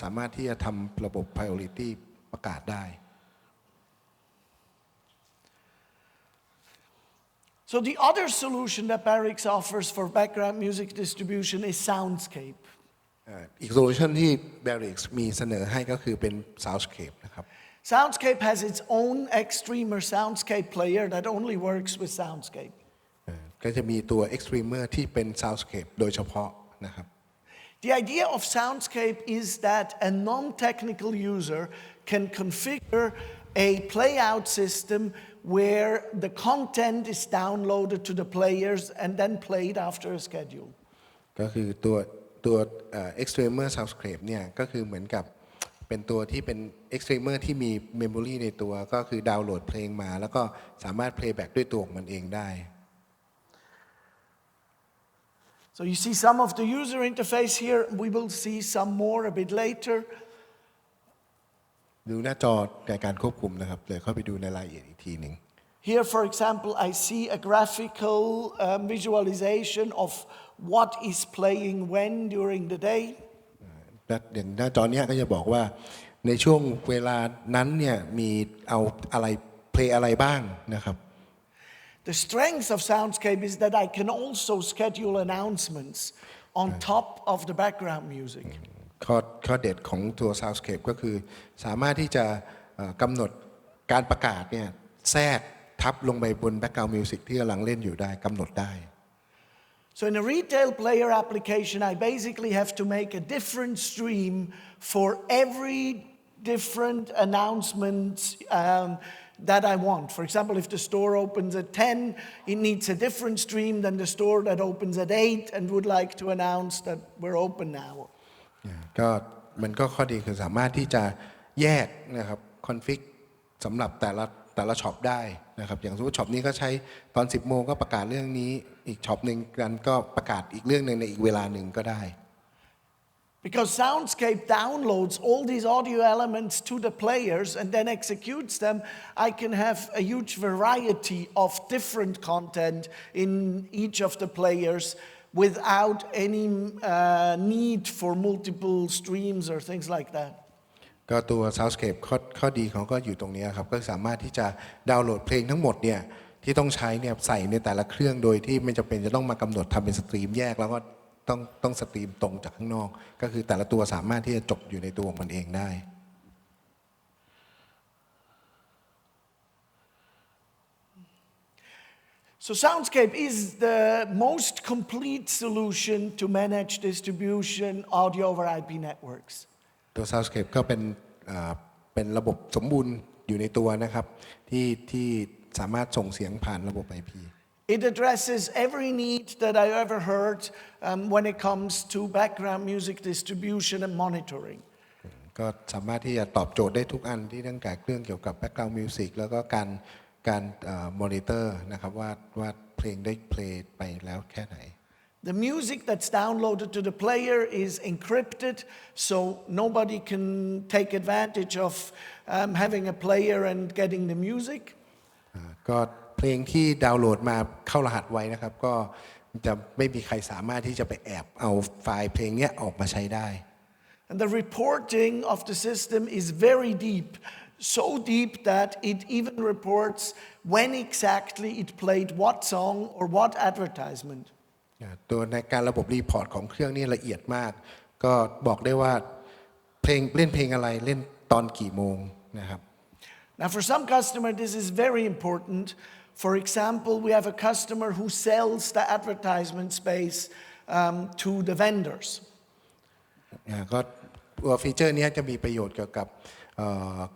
[SPEAKER 2] สามารถที่จะทำระบบ priority ประกาศได้
[SPEAKER 1] So the other solution that Barix offers for background music distribution is Soundscape.
[SPEAKER 2] อีกโซลูชันที่ Barix มีเสนอให้ก็คือเป็น Soundscape นะครับ
[SPEAKER 1] Soundscape has its own Extremer Soundscape player that only works with Soundscape.
[SPEAKER 2] ก็จะมีตัว Extremer ที่เป็น Soundscape โดยเฉพาะนะครับ
[SPEAKER 1] The idea of Soundscape is that a non-technical user can configure a playout system where the content is downloaded to the players and then played after a schedule.
[SPEAKER 2] ก็คือตัว Extremer Soundscape เนี่ยก็คือเหมือนกับเป็นตัวที่เป็น Extremer ที่มี Memory ในตัวก็คือดาวน์โหลดเพลงมาแล้วก็สามารถ playback ด้วยตัวของมันเองได้
[SPEAKER 1] So you see some of the user interface here. We will see some more a bit later.
[SPEAKER 2] ดูหน้าจอในการควบคุมนะครับเลยเข้าไปดูในรายละเอียดอีกทีหนึ่ง
[SPEAKER 1] Here, for example, I see a graphical visualization of what is playing when during the day.
[SPEAKER 2] อย่างหน้าจอเนี้ยก็จะบอกว่าในช่วงเวลานั้นเนี่ยมีเอาอะไรเพลย์อะไรบ้างนะครับ
[SPEAKER 1] The strength of Soundscape is that I can also schedule announcements on top of the background music.
[SPEAKER 2] ข้อเด็ดของตัว Soundscape ก็คือสามารถที่จะกำหนดการประกาศเนี่ยแทรกทับลงไปบน background music ที่กำลังเล่นอยู่ได้กำหนดได้
[SPEAKER 1] So in a retail player application, I basically have to make a different stream for every different announcement that I want. For example, if the store opens at 10, it needs a different stream than the store that opens at 8 and would like to announce that we're open now.
[SPEAKER 2] ก็มันก็ข้อดีคือสามารถที่จะแยกนะครับคอนฟิกสำหรับแต่ละช็อปได้นะครับอย่างสมมติช็อปนี้ก็ใช้ตอน 10 โมงก็ประกาศเรื่องนี้อีกช็อปหนึ่งกันก็ประกาศอีกเรื่องหนึ่งในอีกเวลาหนึ่งก็ได้
[SPEAKER 1] Because Soundscape downloads all these audio elements to the players and then executes them, I can have a huge variety of different content in each of the players without any need for multiple streams or things like that.
[SPEAKER 2] ก็ตัว Soundscape ข้อดีของก็อยู่ตรงนี้ครับก็สามารถที่จะดาวน์โหลดเพลงทั้งหมดเนี่ยที่ต้องใช้เนี่ยใส่ในแต่ละเครื่องโดยที่ไม่จำเป็นจะต้องมากำหนดทำเป็นสตรีมแยกแล้วก็ต้องสตรีมตรงจากข้างนอกก็คือแต่ละตัวสามารถที่จะจบอยู่ในตัวของมันเองได้
[SPEAKER 1] So Soundscape is the most complete solution to manage distribution audio over IP networks.
[SPEAKER 2] ตัว Soundscape ก็เป็น เป็นระบบสมบูรณ์อยู่ในตัวนะครับที่สามารถส่งเสียงผ่านระบบ IP
[SPEAKER 1] It addresses every need that I ever heard when it comes to background music distribution and monitoring.
[SPEAKER 2] ก็สามารถที่จะตอบโจทย์ได้ทุกอันที่ตั้งแต่เรื่องเกี่ยวกับ background music แล้วก็การmonitor นะครับว่าเพลงได้เพลย์ไปแล้วแค่ไหน
[SPEAKER 1] The music that's downloaded to the player is encrypted, so nobody can take advantage of having a player and getting the music.
[SPEAKER 2] ก็เพลงที่ดาวน์โหลดมาเข้ารหัสไว้นะครับก็จะไม่มีใครสามารถที่จะไปแอบเอาไฟล์เพลงนี้ออกมาใช้ได้
[SPEAKER 1] And the reporting of the system is very deep, so deep that it even reports when exactly it played what song or what advertisement.
[SPEAKER 2] ตัวในการระบบรีพอร์ตของเครื่องนี่ละเอียดมากก็บอกได้ว่าเพลงเล่นเพลงอะไรเล่นตอนกี่โมงนะครับ
[SPEAKER 1] Now for some customer this is very important. For example, we have a customer who sells the advertisement space to the vendors.
[SPEAKER 2] ก็ตัวฟีเจอร์นี้จะมีประโยชน์เกี่ยวกับ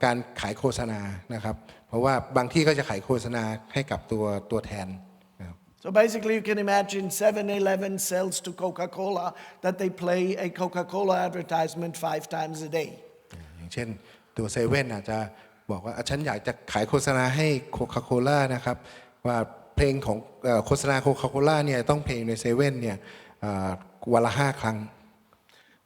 [SPEAKER 2] การขายโฆษณานะครับเพราะว่าบางที่ก็จะขายโฆษณาให้กับตัวแทน
[SPEAKER 1] So basically you can imagine 7-Eleven sells to Coca-Cola that they play a Coca-Cola advertisement 5 times a day.
[SPEAKER 2] อย่างเช่นตัวเซเว่นอาจจะบอกว่าฉันอยากจะขายโฆษณาให้โคคาโคล่านะครับว่าเพลงของโฆษณาโคคาโคล่าเนี่ยต้องเพลงในเซเว่นเนี่ยวันละ5 ครั้ง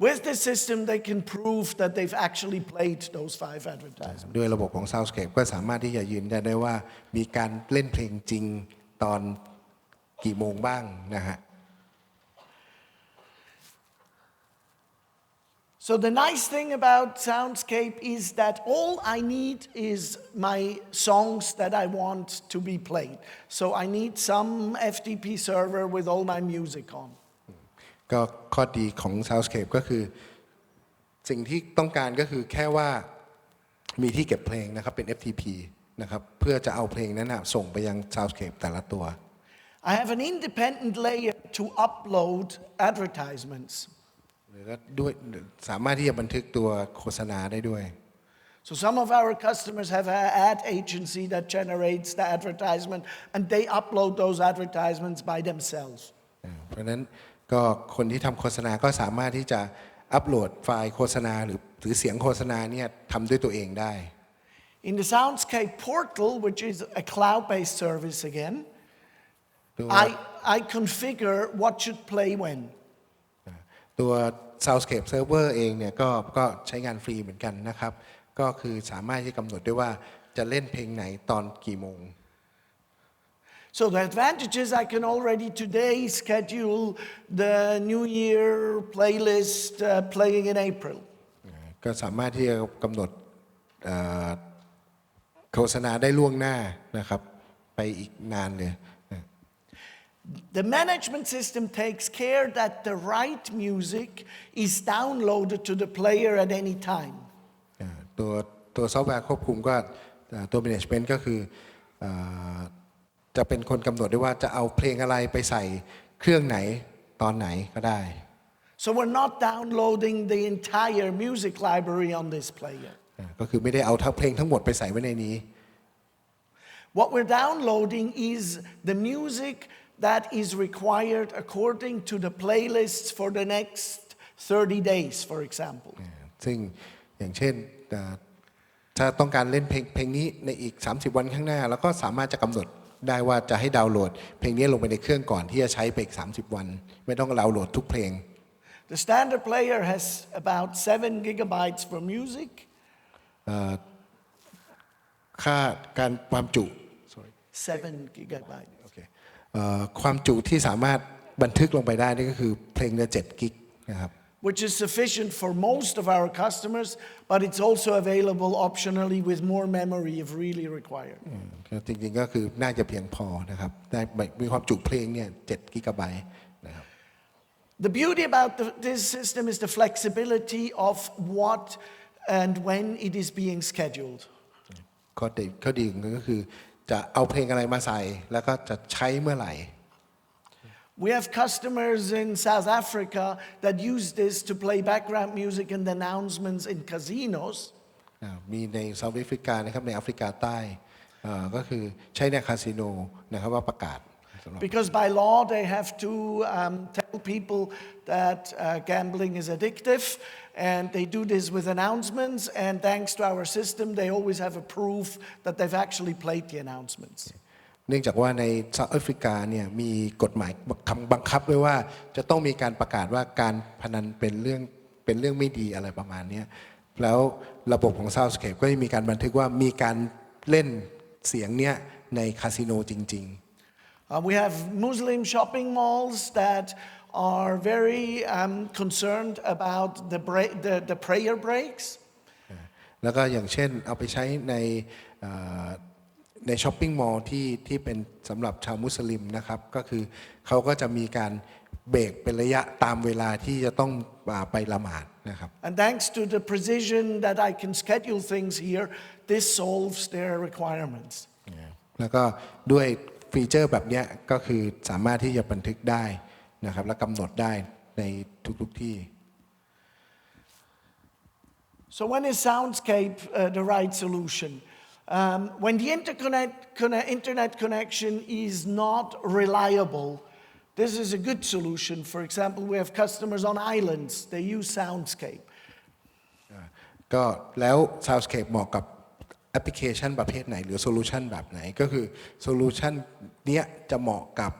[SPEAKER 1] With this system they can prove that they've actually played those 5 advertisements.
[SPEAKER 2] ด้วยระบบของ Soundscape ก็สามารถที่จะยืนยันได้ว่ามีการเล่นเพลงจริงตอนกี่โมงบ้างนะฮะ
[SPEAKER 1] So the nice thing about Soundscape is that all I need is my songs that I want to be played. So I need some FTP server with all my music on. ก็
[SPEAKER 2] ข้อดีของ Soundscape ก็คือสิ่งที่ต้องการก็คือแค่ว่ามีที่เก็บเพลงนะครับเป็น FTP นะครับเพื่อจะเอาเพลงนั้นส่งไปยัง Soundscape แต่ละตัว
[SPEAKER 1] I have an independent layer to upload advertisements.
[SPEAKER 2] หรือด้วยสามารถที่จะบันทึกตัวโฆษณาได้ด้วย
[SPEAKER 1] So some of our customers have an ad agency that generates the advertisement and they upload those advertisements by themselves.
[SPEAKER 2] เพราะฉะนั้นก็คนที่ทำโฆษณาก็สามารถที่จะอัปโหลดไฟล์โฆษณาหรือเสียงโฆษณาเนี่ยทำด้วยตัวเองได้
[SPEAKER 1] In the Soundscape portal, which is a cloud-based service again, I configure what should play when.
[SPEAKER 2] ตัว Soundscape Server เองเนี่ยก็ใช้งานฟรีเหมือนกันนะครับก็คือสามารถที่กำหนดได้ว่าจะเล่นเพลงไหนตอนกี่โมง
[SPEAKER 1] So the advantage is I can already today schedule the New Year playlist playing in April.
[SPEAKER 2] ก็สามารถที่จะกำหนดโฆษณาได้ล่วงหน้านะครับไปอีกนานเลย
[SPEAKER 1] The management system takes care that the right music is downloaded to the player at any time.
[SPEAKER 2] ตัวซอฟต์แวร์ควบคุมก็ตัว management ก็คือจะเป็นคนกำหนดได้ว่าจะเอาเพลงอะไรไปใส่เครื่องไหนตอนไหนก็ได้
[SPEAKER 1] So we're not downloading the entire music library on this player.
[SPEAKER 2] ก็คือไม่ได้เอาทั้งเพลงทั้งหมดไปใส่ไว้ในนี้
[SPEAKER 1] What we're downloading is the music that is required according to the playlists for the next 30 days, for example.
[SPEAKER 2] ซึ่งอย่างเช่นถ้าต้องการเล่นเพลงนี้ในอีก30 วันข้างหน้าแล้วก็สามารถจะกำหนดได้ว่าจะให้ดาวน์โหลดเพลงนี้ลงไปในเครื่องก่อนที่จะใช้ไปอีก30 วันไม่ต้องดาวน์โหลดทุกเพลง
[SPEAKER 1] The standard player has about 7 gigabytes for music.
[SPEAKER 2] ค่าการความจุ
[SPEAKER 1] 7 gigabytes.
[SPEAKER 2] ความจุที่สามารถบันทึกลงไปได้นี่ก็คือเพลงละ7 กิกนะครับ
[SPEAKER 1] Which is sufficient for most of our customers, but it's also available optionally with more memory if really required.
[SPEAKER 2] จริงๆก็คือน่าจะเพียงพอนะครับได้มีความจุเพลงเนี่ย7 กิกะไบต์นะครับ
[SPEAKER 1] The beauty about this system is the flexibility of what and when it is being scheduled.
[SPEAKER 2] ข้อดีก็คือจะเอาเพลงอะไรมาใส่แล้วก็จะใช้เมื่อไหร่
[SPEAKER 1] We have customers in South Africa that use this to play background music and announcements in casinos.
[SPEAKER 2] มีในเซาท์แอฟริกานะครับในแอฟริกาใต้ก็คือใช้ในคาสิโนนะครับว่าประกาศ
[SPEAKER 1] Because by law they have to tell people that gambling is addictive, and they do this with announcements. And thanks to our system, they always have a proof that they've actually played the announcements.
[SPEAKER 2] เนื่องจากว่าในเซาท์แอฟริกาเนี่ยมีกฎหมายบังคับไว้ว่าจะต้องมีการประกาศว่าการพนันเป็นเรื่องไม่ดีอะไรประมาณนี้แล้วระบบของ Soundscape ก็จะมีการบันทึกว่ามีการเล่นเสียงเนี้ยในคาสิโนจริง
[SPEAKER 1] We have Muslim shopping malls that are very concerned about the prayer breaks.
[SPEAKER 2] แล้วก็อย่างเช่นเอาไปใช้ในช้อปปิ้งมอลล์ที่เป็นสำหรับชาวมุสลิมนะครับก็คือเขาก็จะมีการเบรกเป็นระยะตามเวลาที่จะต้องไปละหมาดนะครับ
[SPEAKER 1] And thanks to the precision that I can schedule things here, this solves their requirements.
[SPEAKER 2] แล้วก็ด้วยฟีเจอร์แบบนี้ก็คือสามารถที่จะบันทึกได้นะครับและกำหนดได้ในทุกที่
[SPEAKER 1] So when is Soundscape the right solution? When the internet connection is not reliable, this is a good solution. For example, we have customers on islands. They use Soundscape.
[SPEAKER 2] ก็แล้ว Soundscape เหมาะกับแอปพลิเคชันประเภทไหนหรือโซลูชันแบบไหนก็คือโซลูชันเนี้ยจะเหมาะกับ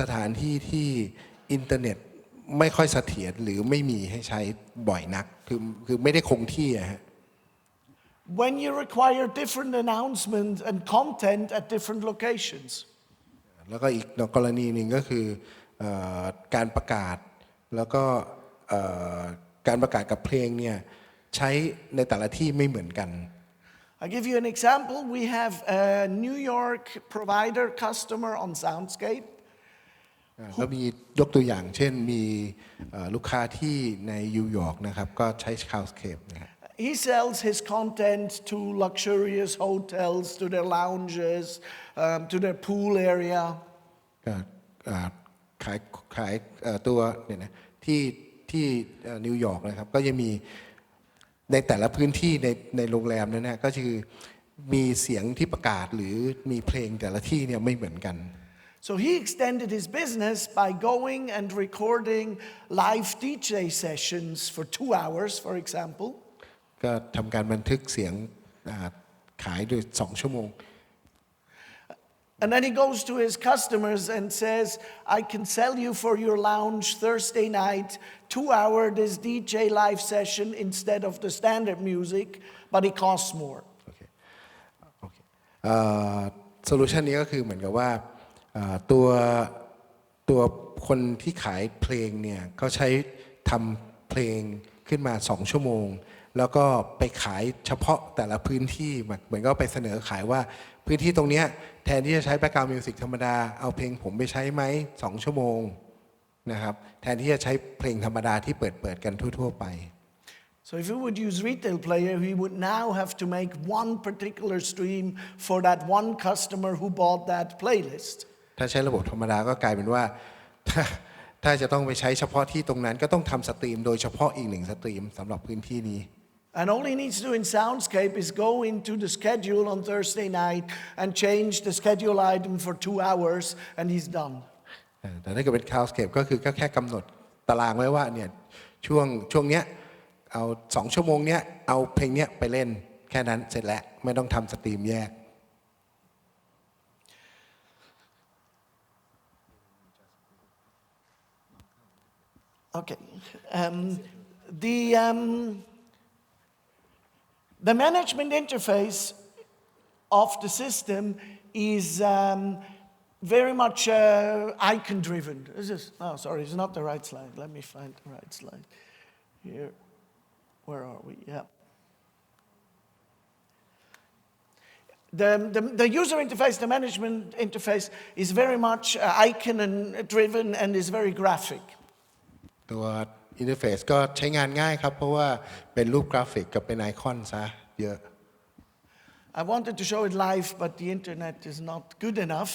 [SPEAKER 2] สถานที่ที่อินเทอร์เน็ตไม่ค่อยเสถียรหรือไม่มีให้ใช้บ่อยนักคือไม่ได้คงที่อะฮะ
[SPEAKER 1] When you require different announcements and content at different locations.
[SPEAKER 2] แล้วก็อีกกรณีหนึ่งก็คือการประกาศแล้วก็การประกาศกับเพลงเนี่ยใช้ในแต่ละที่ไม่เหมือนกัน
[SPEAKER 1] I'll give you an example. We have a New York provider customer on Soundscape.
[SPEAKER 2] ก็มียกตัวอย่างเช่นมีลูกค้าที่ในนิวยอร์กนะครับก็ใช้ Soundscape นะครับ
[SPEAKER 1] He sells his content to luxurious hotels, to their lounges, to their pool area.
[SPEAKER 2] ก็ขายตัวเนี่ยนะที่นิวยอร์กนะครับก็จะมีในแต่ละพื้นที่ในโรงแรมนั้นนะก็คือมีเสียงที่ประกาศหรือมีเพลงแต่ละที่เนี่ยไม่เหมือนกัน
[SPEAKER 1] So he extended his business by going and recording live DJ sessions for 2 hours, for example.
[SPEAKER 2] ก็ทำการบันทึกเสียงขายโดย2 ชั่วโมง
[SPEAKER 1] And then he goes to his customers and says, I can sell you for your lounge Thursday night 2-hour this DJ live session instead of the standard music, but it costs more.
[SPEAKER 2] โซลูชันนี้ก็คือเหมือนกับว่าตัวคนที่ขายเพลงเนี่ยเขาใช้ทำเพลงขึ้นมา2 ชั่วโมงแล้วก็ไปขายเฉพาะแต่ละพื้นที่เหมือนก็ไปเสนอขายว่าพื้นที่ตรงนี้แทนที่จะใช้แบ็คกราวด์มิวสิกธรรมดาเอาเพลงผมไปใช้ไหม2 ชั่วโมงนะครับแทนที่จะใช้เพลงธรรมดาที่เปิดกันทั่วๆไป
[SPEAKER 1] So if he would use retail player, he would now have to make one particular stream for that one customer who bought that playlist.
[SPEAKER 2] ถ้าใช้ระบบธรรมดาก็กลายเป็นว่าถ้าจะต้องไปใช้เฉพาะที่ตรงนั้นก็ต้องทำสตรีมโดยเฉพาะอีก1 สตรีมสำหรับพื้นที่นี้
[SPEAKER 1] And all he needs to do in Soundscape is go into the schedule on Thursday night and change the schedule item for 2 hours, and he's done.
[SPEAKER 2] แต่ถ้าเกิดเป็น Soundscape ก็คือก็แค่กำหนดตารางไว้ว่าเนี่ยช่วงเนี้ยเอา2 ชั่วโมงเนี้ยเอาเพลงเนี้ยไปเล่นแค่นั้นเสร็จแล้วไม่ต้องทำสตรีมแยก
[SPEAKER 1] Okay. The management interface of the system is very much icon-driven. It's not the right slide. Let me find the right slide. Here, where are we? Yeah. The user interface, the management interface is very much icon-driven and is very graphic.
[SPEAKER 2] ตัวอินเทอร์เฟซก็ใช้งานง่ายครับเพราะว่าเป็นรูปกราฟิกกับเป็นไอคอนซะเยอะ
[SPEAKER 1] I wanted to show it live, but the internet is not good enough,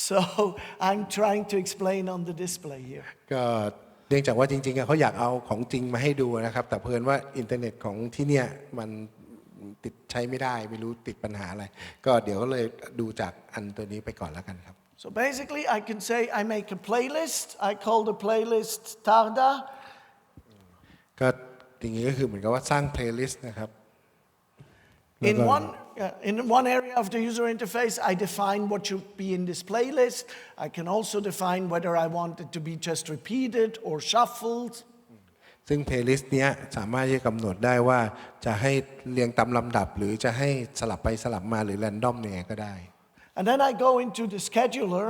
[SPEAKER 1] so I'm trying to explain on the display here.
[SPEAKER 2] ก็เนื่องจากว่าจริงๆเขาอยากเอาของจริงมาให้ดูนะครับแต่เพิ่นว่าอินเทอร์เน็ตของที่เนี่ยมัน ติดใช้ไม่ได้ไม่รู้ติดปัญหาอะไรก็เดี๋ยวก็เลยดูจากอันตัวนี้ไปก่อนแล้วกันครับ
[SPEAKER 1] So basically, I can say I make a playlist. I call the playlist Tarda.
[SPEAKER 2] ก็อย่างนี้ก็คือเหมือนกับว่าสร้าง playlist นะครับ
[SPEAKER 1] In one area of the user interface, I define what should be in this playlist. I can also define whether I want it to be just repeated or shuffled.
[SPEAKER 2] ซึ่ง playlist เนี้ยสามารถที่จะกำหนดได้ว่าจะให้เรียงตามลำดับหรือจะให้สลับไปสลับมาหรือ random ยังไงก็ได้
[SPEAKER 1] And then I go into the scheduler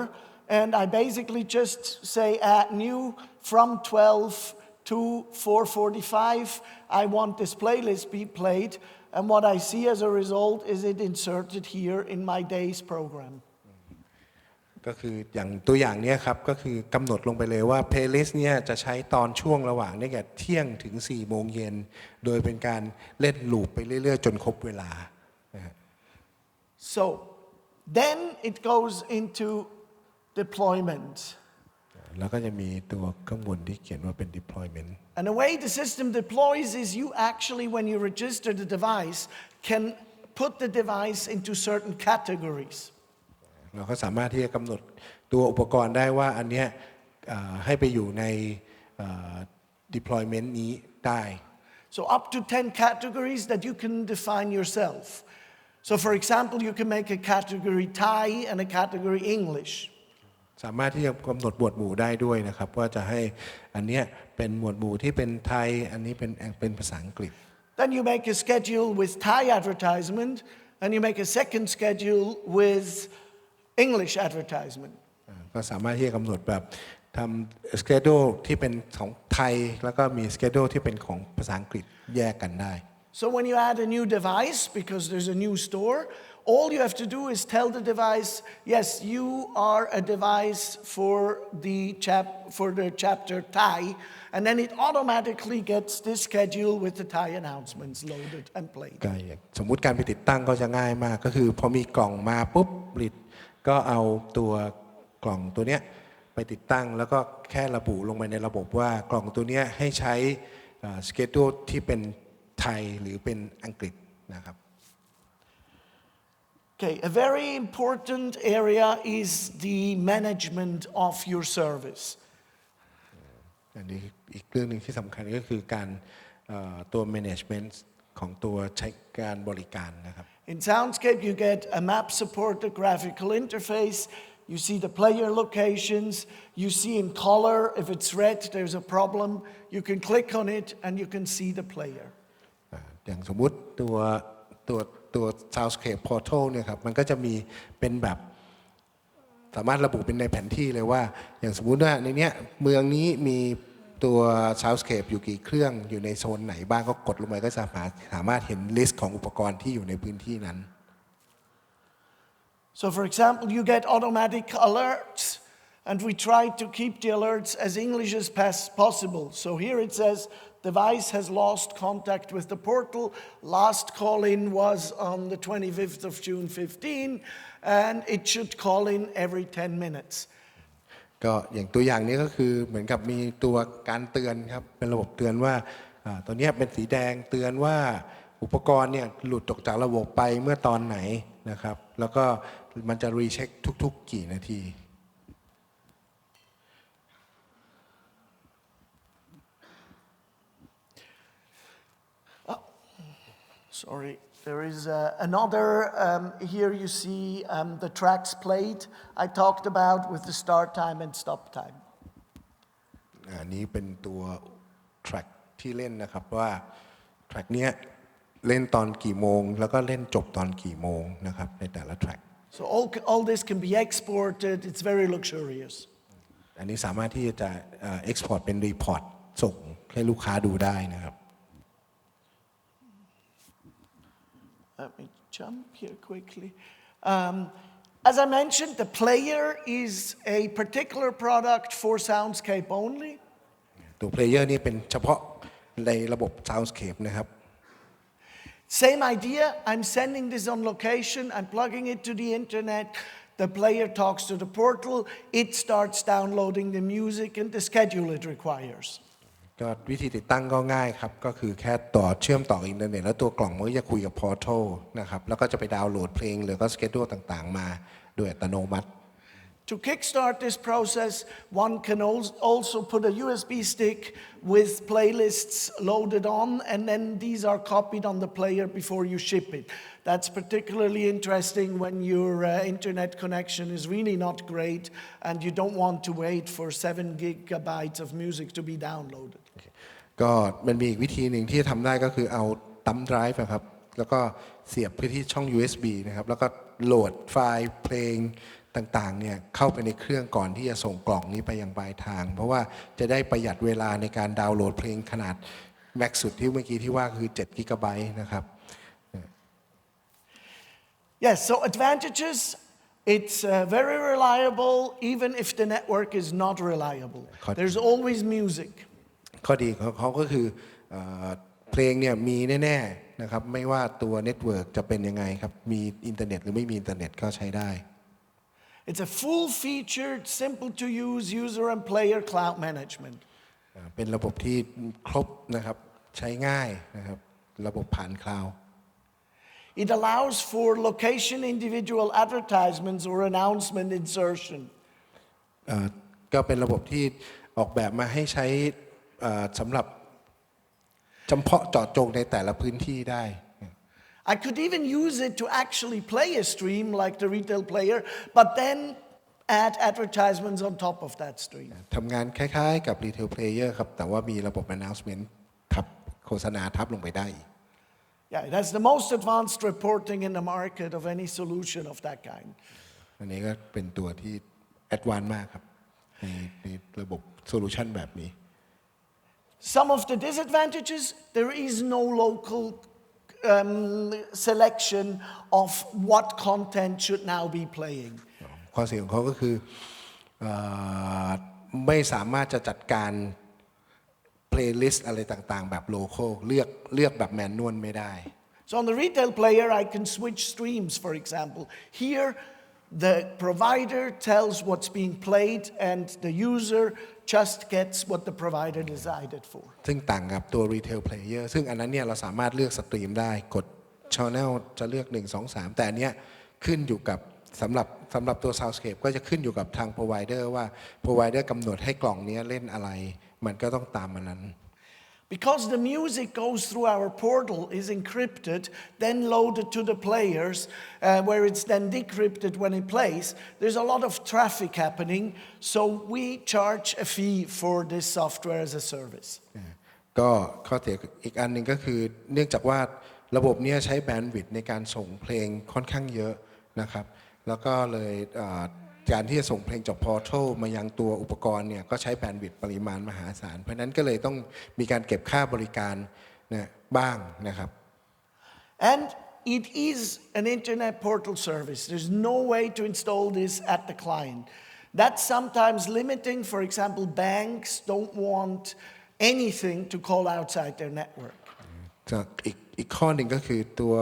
[SPEAKER 1] and I basically just say add new from 12 to 4:45. I want this playlist be played. And what I see as a result is it inserted here in my day's program.
[SPEAKER 2] ก็คืออย่างตัวอย่างนี้ครับก็คือกำหนดลงไปเลยว่า playlist เนี่ยจะใช้ตอนช่วงระหว่างนี้แก่เที่ยงถึง4 โมงเย็นโดยเป็นการเล่นลูปไปเรื่อยๆจนครบเวลา
[SPEAKER 1] So then it goes into deployment.
[SPEAKER 2] แล้วก็จะมีตัวข้างบนที่เขียนว่าเป็น deployment
[SPEAKER 1] And the way the system deploys is you actually, when you register the device, can put the device into certain categories.
[SPEAKER 2] เราก็สามารถที่จะกำหนดตัวอุปกรณ์ได้ว่าอันเนี้ยให้ไปอยู่ใน deployment นี้ได้
[SPEAKER 1] So up to 10 categories that you can define yourself. So for example, you can make a category Thai and a category English.
[SPEAKER 2] สามารถที่จะกำหนดหมวดหมู่ได้ด้วยนะครับว่าจะให้อันเนี้ยเป็นหมวดหมู่ที่เป็นไทยอันนี้เป็นภาษาอังกฤษ
[SPEAKER 1] Then you make a schedule with Thai advertisement and you make a second schedule with English advertisement.
[SPEAKER 2] ก็สามารถที่จะกำหนดแบบทำ schedule ที่เป็นของไทยแล้วก็มี schedule ที่เป็นของภาษาอังกฤษแยกกันได้
[SPEAKER 1] So when you add a new device because there's a new store, all you have to do is tell the device, yes, you are a device for the chapter Thai, and then it automatically gets this schedule with the Thai announcements loaded and played.
[SPEAKER 2] ก็สมมุติการไปติดตั้งก็จะง่ายมากก็คือพอมีกล่องมาปุ๊บก็เอาตัวกล่องตัวเนี้ยไปติดตั้งแล้วก็แค่ระบุลงไปในระบบว่ากล่องตัวเนี้ยให้ใช้ schedule ที่เป็นไทยหรือเป็นอังกฤษนะครับ
[SPEAKER 1] Okay, a very important area is the management of your service.
[SPEAKER 2] อันนี้อีกเรื่องหนึ่งที่สำคัญก็คือการตัว management ของตัวใช้การบริการนะครับ
[SPEAKER 1] In Soundscape, you get a map-supported graphical interface. You see the player locations. You see in color, if it's red, there's a problem. You can click on it and you can see the player.
[SPEAKER 2] อย่างสมมุติตัว Soundscape Portal เนี่ยครับมันก็จะมีเป็นแบบสามารถระบุเป็นในแผนที่เลยว่าอย่างสมมุติว่าในเนี้ยเมืองนี้มีตัว Soundscape อยู่กี่เครื่องอยู่ในโซนไหนบ้างก็กดลงไปก็สามารถเห็นลิสต์ของอุปกรณ์ที่อยู่ในพื้นที่นั้น
[SPEAKER 1] So for example, you get automatic alerts and we try to keep the alerts as English as possible. So here it says device has lost contact with the portal. Last call-in was on the 25th of June 15, and it should call in every 10 minutes.
[SPEAKER 2] ก็อย่างตัวอย่างนี้ก็คือเหมือนกับมีตัวการเตือนครับเป็นระบบเตือนว่าตัวนี้เป็นสีแดงเตือนว่าอุปกรณ์เนี่ยหลุดออกจากระบบไปเมื่อตอนไหนนะครับแล้วก็มันจะรีเช็คทุกๆกี่นาที
[SPEAKER 1] Sorry, there is another, here you see the tracks played I talked about with the start time and stop time.
[SPEAKER 2] อันนี้เป็นตัว track ที่เล่นนะครับว่า track เนี้ยเล่นตอนกี่โมงแล้วก็เล่นจบตอนกี่โมงนะครับในแต่ละ track.
[SPEAKER 1] So all this can be exported, it's very luxurious.
[SPEAKER 2] อันนี้สามารถที่จะ export เป็น report ส่งให้ลูกค้าดูได้นะครับ
[SPEAKER 1] Let me jump here quickly. As I mentioned, the player is a particular product for Soundscape only.
[SPEAKER 2] ตัว player นี่เป็นเฉพาะในระบบ Soundscape นะครับ
[SPEAKER 1] Same idea, I'm sending this on location, I'm plugging it to the internet, the player talks to the portal, it starts downloading the music and the schedule it requires.
[SPEAKER 2] ก็ ก็วิธีติดตั้งก็ง่ายครับก็คือแค่ต่อเชื่อมต่ออินเทอร์เน็ตแล้วตัวกล่องมันก็จะคุยกับพอร์ทัลนะครับแล้วก็จะไปดาวน์โหลดเพลงหรือก็สเกจดูต่างๆมาโดยอัตโนมัติ
[SPEAKER 1] To kickstart this process, one can also put a USB stick with playlists loaded on, and then these are copied on the player before you ship it. That's particularly interesting when your internet connection is really not great and you don't want to wait for 7 gigabytes of music to be downloaded.
[SPEAKER 2] ก็มันมีอีกวิธีหนึ่งที่ทำได้ก็คือเอาตั้มไดรฟ์ครับแล้วก็เสียบไปที่ช่อง USB นะครับแล้วก็โหลดไฟล์เพลงต่างๆเนี่ยเข้าไปในเครื่องก่อนที่จะส่งกล่องนี้ไปยังปลายทางเพราะว่าจะได้ประหยัดเวลาในการดาวน์โหลดเพลงขนาดแม็กซ์สุดที่เมื่อกี้ที่ว่าคือ7กิกะไบต์นะครับ
[SPEAKER 1] Yes, so advantages, it's very reliable even if the network is not reliable. There's always music.
[SPEAKER 2] ข้อดีของเขาก็คือเพลงเนี่ยมีแน่ๆนะครับไม่ว่าตัวเน็ตเวิร์กจะเป็นยังไงครับมีอินเทอร์เน็ตหรือไม่มีอินเทอร์เน็ตก็ใช้ได้
[SPEAKER 1] It's a full-featured, simple-to-use user and player cloud management.
[SPEAKER 2] เป็นระบบที่ครบนะครับใช้ง่ายนะครับระบบผ่านคลาวด์
[SPEAKER 1] It allows for location individual advertisements or announcement insertion.
[SPEAKER 2] ก็เป็นระบบที่ออกแบบมาให้ใช้สำหรับเฉพาะเจาะจงในแต่ละพื้นที่ได้
[SPEAKER 1] I could even use it to actually play a stream like the retail player, but then add advertisements on top of that stream.
[SPEAKER 2] ทำงานคล้ายๆกับ Retail Player ครับแต่ว่ามีระบบ Announcement ทับโฆษณาทับลงไปได้
[SPEAKER 1] Yeah, it has the most advanced reporting in the market of any solution of that kind.
[SPEAKER 2] อันนี้ก็เป็นตัวที่ Advanced มากครับในระบบโซลูชันแบบนี้
[SPEAKER 1] Some of the disadvantages, there is no local selection of what content should now be playing.
[SPEAKER 2] ข้อเสียของเขาก็คือไม่สามารถจะจัดการ playlist อะไรต่างๆแบบโลคอลเลือกแบบแมนนวลไม่ได้
[SPEAKER 1] So on the retail player, I can switch streams, for example. Here, the provider tells what's being played and the user just gets what the provider decided for.
[SPEAKER 2] ซึ่งต่างกับตัว retail player ซึ่งอันนั้นเนี่ยเราสามารถเลือกสตรีมได้กด channel จะเลือก1 2 3แต่อันเนี้ยขึ้นอยู่กับสำหรับตัว Soundscape ก็จะขึ้นอยู่กับทาง provider ว่า provider กำหนดให้กล่องนี้เล่นอะไรมันก็ต้องตามมันนั้น
[SPEAKER 1] Because the music goes through our portal, is encrypted, then loaded to the players, where it's then decrypted when it plays, there's a lot of traffic happening, so we charge a fee for this software as a service.
[SPEAKER 2] ก็ข้อเสียอีกอันหนึ่งก็คือเนื่องจากว่าระบบนี้ใช้แบนด์วิดต์ในการส่งเพลงค่อนข้างเยอะนะครับแล้วก็เลยการที่จะส่งเพลงจากพอร์ทัลมายังตัวอุปกรณ์เนี่ยก็ใช้แบนด์วิดต์ปริมาณมหาศาลเพราะนั้นก็เลยต้องมีการเก็บค่าบริการนะบ้างนะครับ
[SPEAKER 1] And it is an internet portal service. There's no way to install this at the client. That's sometimes limiting. For example, banks don't want anything to call outside their network.
[SPEAKER 2] จากอีกข้อหนึ่งก็คือตัว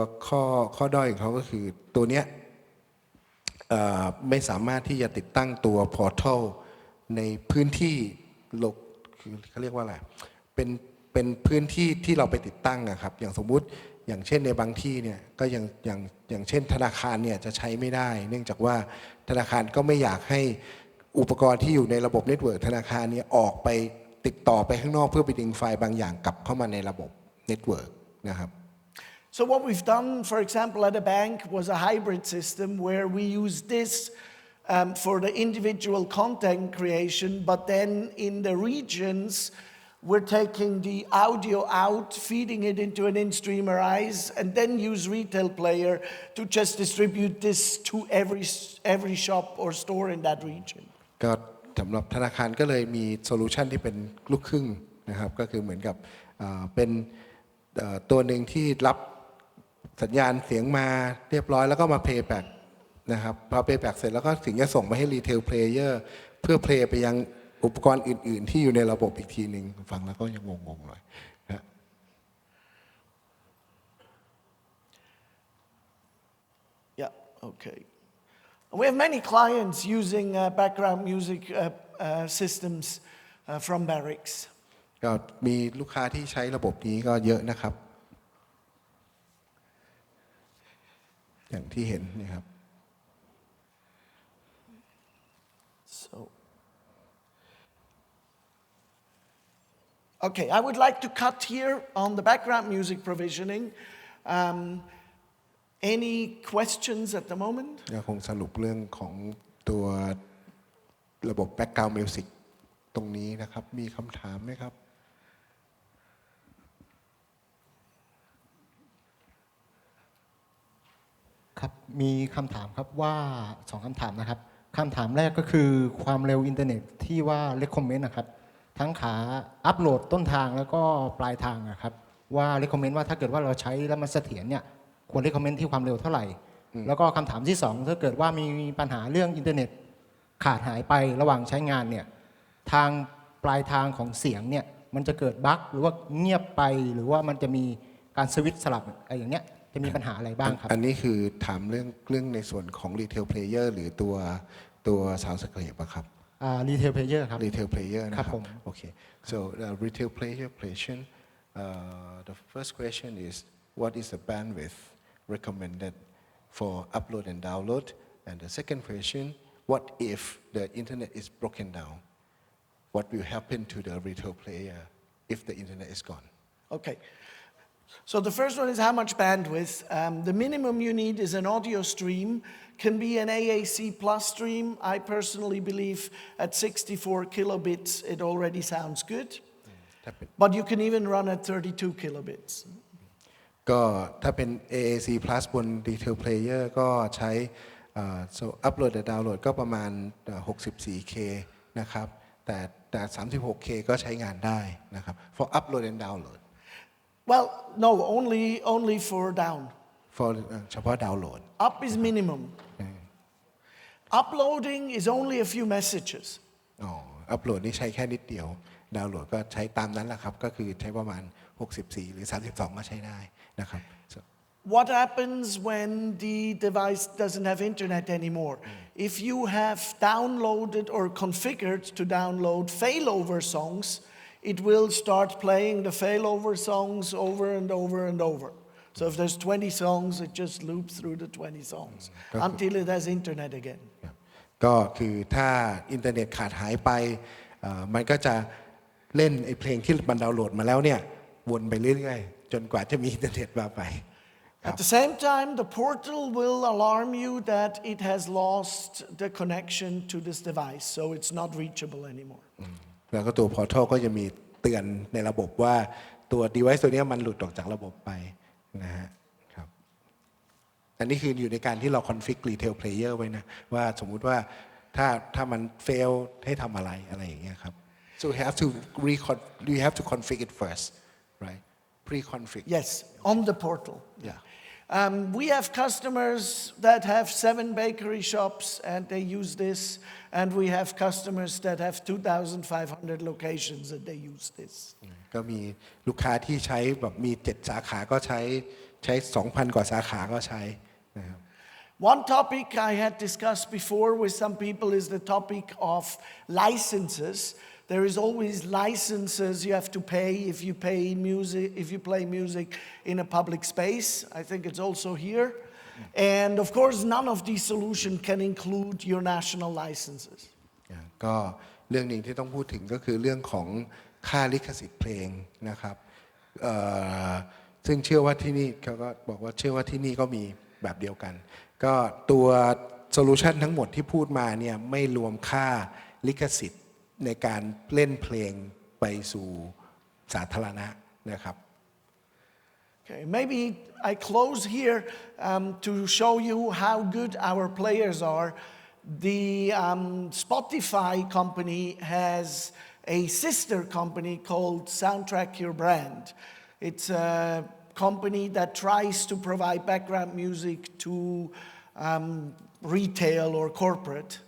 [SPEAKER 2] ข้อด้อยของเขาก็คือตัวเนี้ยไม่สามารถที่จะติดตั้งตัวพอร์ทัลในพื้นที่คือเขาเรียกว่าอะไรเป็นพื้นที่ที่เราไปติดตั้งนะครับอย่างสมมุติอย่างเช่นในบางที่เนี่ยก็อย่างเช่นธนาคารเนี่ยจะใช้ไม่ได้เนื่องจากว่าธนาคารก็ไม่อยากให้อุปกรณ์ที่อยู่ในระบบเน็ตเวิร์กธนาคารเนี่ยออกไปติดต่อไปข้างนอกเพื่อไปดึงไฟล์บางอย่างกลับเข้ามาในระบบเน็ตเวิร์กนะครับ
[SPEAKER 1] So what we've done, for example, at a bank was a hybrid system where we use this for the individual content creation, but then in the regions, we're taking the audio out, feeding it into an in-streamer eyes, and then use retail player to just distribute this to every shop or store in that region.
[SPEAKER 2] ก็สำหรับธนาคารก็เลยมีโซลูชันที่เป็นลูกครึ่งนะครับก็คือเหมือนกับเป็นตัวหนึ่งที่รับสัญญาณเสียงมาเรียบร้อยแล้วก็มาเพย์แบ็กนะครับพอเพย์แบ็กเสร็จแล้วก็ถึงจะส่งไปให้รีเทลเพลเยอร์เพื่อเพลย์ไปยังอุปกรณ์อื่นๆที่อยู่ในระบบอีกทีหนึ่งฟังแล้วก็ยังงงๆหน่อยนะ
[SPEAKER 1] Yeah, okay. We have many clients using background music systems from Barix.
[SPEAKER 2] ก็มีลูกค้าที่ใช้ระบบนี้ก็เยอะนะครับอย่างที่เห็นนี่ครับ
[SPEAKER 1] So okay, I would like to cut here on the background music provisioning. Any questions at the moment?
[SPEAKER 2] คงสรุปเรื่องของตัวระบบ background music ตรงนี้นะครับมีคำถามไหมครับ
[SPEAKER 3] ครับมีคำถามครับว่า2คำถามนะครับคำถามแรกก็คือความเร็วอินเทอร์เน็ตที่ว่า recommend นะครับทั้งขาอัปโหลดต้นทางแล้วก็ปลายทางนะครับว่า recommend ว่าถ้าเกิดว่าเราใช้แล้วมันเสถียรเนี่ยควร recommend ที่ความเร็วเท่าไหร่แล้วก็คำถามที่2ถ้าเกิดว่ามีปัญหาเรื่องอินเทอร์เน็ตขาดหายไประหว่างใช้งานเนี่ยทางปลายทางของเสียงเนี่ยมันจะเกิดบั๊กหรือว่าเงียบไปหรือว่ามันจะมีการสวิตช์สลับอะไรอย่างเนี้ยจะมีปัญหาอะไรบ้างครับ
[SPEAKER 2] อันนี้คือถามเรื่องในส่วนของ retail player หรือตัว sound scape อะครับ
[SPEAKER 3] retail player ครับ
[SPEAKER 2] retail player นะครับ
[SPEAKER 3] ผม
[SPEAKER 2] Okay so the retail player question the first question is what is the bandwidth recommended for upload and download and the second question what if the internet is broken down what will happen to the retail player if the internet is gone
[SPEAKER 1] Okay. So the first one is how much bandwidth. The minimum you need is an audio stream, can be an AAC plus stream. I personally believe at 64 kilobits it already sounds good. But you can even run at 32 kilobits.
[SPEAKER 2] ก็ถ้าเป็น AAC plus บน retail player ก็ใช้so upload และ download ก็ประมาณ 64K นะครับแต่ 36K ก็ใช้งานได้นะครับ for upload and download
[SPEAKER 1] Well, no, only for down.
[SPEAKER 2] for เฉพาะ download
[SPEAKER 1] Up is minimum. Uploading is only a few messages.
[SPEAKER 2] upload นี่ใช้แค่นิดเดียว download ก็ใช้ตามนั้นแหละครับก็คือใช้ประมาณ64หรือ32ก็ใช้ได้นะครับ so
[SPEAKER 1] What happens when the device doesn't have internet anymore? If you have downloaded or configured to download failover songs, it will start playing the failover songs over and over and over. So if there's 20 songs, it just loops through the 20 songs until it has internet again.
[SPEAKER 2] ก็คือถ้าอินเทอร์เน็ตขาดหายไปมันก็จะเล่นไอ้เพลงที่มันดาวน์โหลดมาแล้วเนี่ยวนไปเรื่อยๆจนกว่าจะมีอินเทอร์เน็ตมาไป
[SPEAKER 1] At the same time, the portal will alarm you that it has lost the connection to this device, so it's not reachable anymore.
[SPEAKER 2] แล้วก็ตัว portal ก็จะมีเตือนในระบบว่าตัว device ตัวนี้มันหลุดออกจากระบบไปนะฮะครับอันนี้คืออยู่ในการที่เรา config retail player ไว้นะว่าสมมุติว่าถ้ามัน fail ให้ทำอะไรอย่างเงี้ยครับ so you have to config it first right pre-config
[SPEAKER 1] Yes, on the portal.
[SPEAKER 2] yeah
[SPEAKER 1] We have customers that have 7 bakery shops and they use this, and we have customers that have 2,500 locations and they use this.
[SPEAKER 2] ก็มีลูกค้าที่ใช้แบบมี7สาขาก็ใช้ 2,000 กว่าสาขาก็ใช้นะครับ
[SPEAKER 1] One topic I had discussed before with some people is the topic of licenses. There is always licenses you have to pay if you play music in a public space. I think it's also here. And of course, none of these solutions can include your national licenses.
[SPEAKER 2] ก็เรื่องหนึ่งที่ต้องพูดถึงก็คือเรื่องของค่าลิขสิทธิ์เพลงนะครับซึ่งเชื่อว่าที่นี่เขาก็บอกว่าเชื่อว่าที่นี่ก็มีแบบเดียวกันก็ตัวโซลูชันทั้งหมดที่พูดมาเนี่ยไม่รวมค่าลิขสิทธิ์ในการเล่นเพลงไปสู่สาธารณะนะครับ
[SPEAKER 1] Okay, maybe I close here to show you how good our players are. The Spotify company has a sister company called Soundtrack Your Brand. It's a company that tries to provide background music to retail or corporate.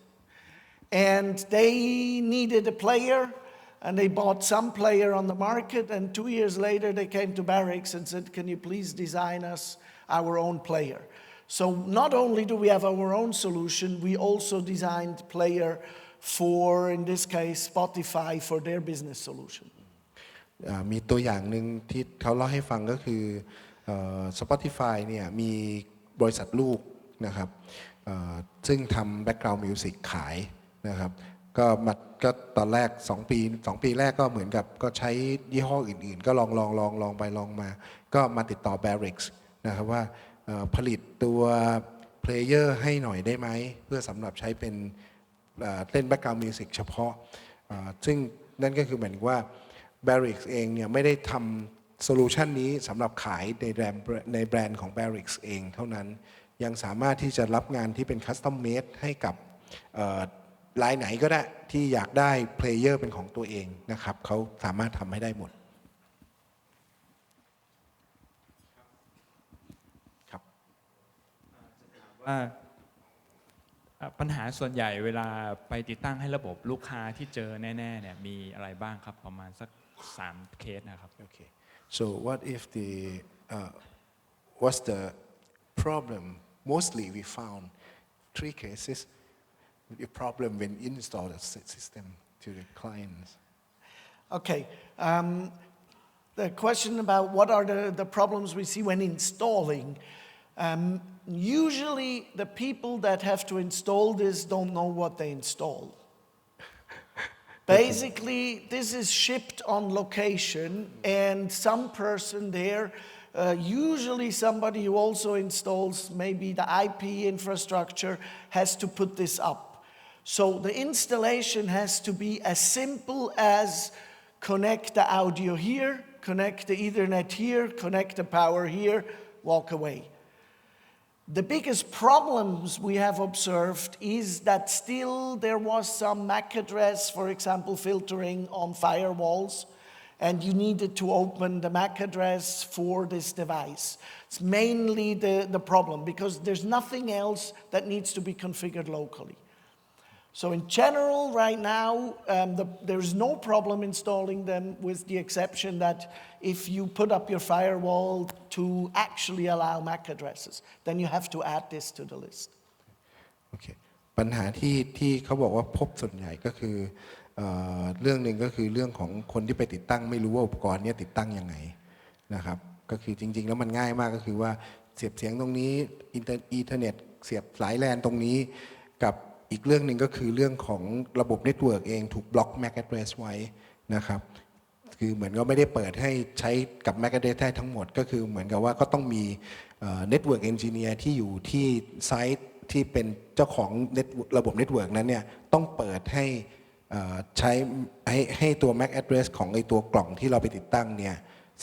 [SPEAKER 1] And they needed a player, and they bought some player on the market, and 2 years later they came to Barix and said, can you please design us our own player? So not only do we have our own solution, we also designed player for, in this case, Spotify for their business solution.
[SPEAKER 2] มีตัวอย่างหนึ่งที่เขาเล่าให้ฟังก็คือSpotify เนี่ยมีบริษัทลูกนะครับซึ่งทำ background music ขายนะครับก็ตอนแรก2 ปีแรกก็เหมือนกับก็ใช้ยี่ห้ออื่นๆก็ลองไปลองมาก็มาติดต่อ Barix นะครับว่าผลิตตัวเพลเยอร์ให้หน่อยได้ไหมเพื่อสำหรับใช้เป็นเล่น background music เฉพาะซึ่งนั่นก็คือเหมือนว่า Barix เองเนี่ยไม่ได้ทำโซลูชันนี้สำหรับขายในแบรนด์ของ Barix เองเท่านั้นยังสามารถที่จะรับงานที่เป็น custom made ให้กับรายไหนก็ได้ที่อยากได้เพลเยอร์เป็นของตัวเองนะครับเขาสามารถทำให้ได้หมดครับ
[SPEAKER 4] ว่าปัญหาส่วนใหญ่เวลาไปติดตั้งให้ระบบลูกค้าที่เจอแน่ๆเนี่ยมีอะไรบ้างครับประมาณสัก3 เคสนะครับ
[SPEAKER 2] Okay so what if what's the problem mostly we found 3 cases the problem when install the system to the clients
[SPEAKER 1] Okay. The question about what are the problems we see when installing. Usually the people that have to install this don't know what they install. Basically, this is shipped on location and some person there, usually somebody who also installs maybe the IP infrastructure, has to put this up. So the installation has to be as simple as connect the audio here, connect the Ethernet here, connect the power here, walk away. The biggest problems we have observed is that still there was some MAC address, for example, filtering on firewalls, and you needed to open the MAC address for this device. It's mainly the problem because there's nothing else that needs to be configured locally. So in general, right now, there's no problem installing them with the exception that if you put up your firewall to actually allow MAC addresses, then you have to add this to the list.
[SPEAKER 2] Okay. ปัญหาที่เขาบอกว่าพบส่วนใหญ่ก็คือเรื่องหนึ่งก็คือเรื่องของคนที่ไปติดตั้งไม่รู้ว่าอุปกรณ์นี้ติดตั้งยังไงนะครับก็คือจริงๆแล้วมันง่ายมากก็คือว่าเสียบเสียงตรงนี้อินเทอร์เน็ตเสียบสายแลนตรงนี้กับอีกเรื่องหนึ่งก็คือเรื่องของระบบเน็ตเวิร์กเองถูกบล็อก MAC address ไว้นะครับคือเหมือนก็ไม่ได้เปิดให้ใช้กับ MAC address ได้ทั้งหมดก็คือเหมือนกับว่าก็ต้องมี Network Engineer ที่อยู่ที่ไซต์ที่เป็นเจ้าของระบบเน็ตเวิร์กนั้นเนี่ยต้องเปิดให้ใช้ให้ตัว MAC address ของไอตัวกล่องที่เราไปติดตั้งเนี่ย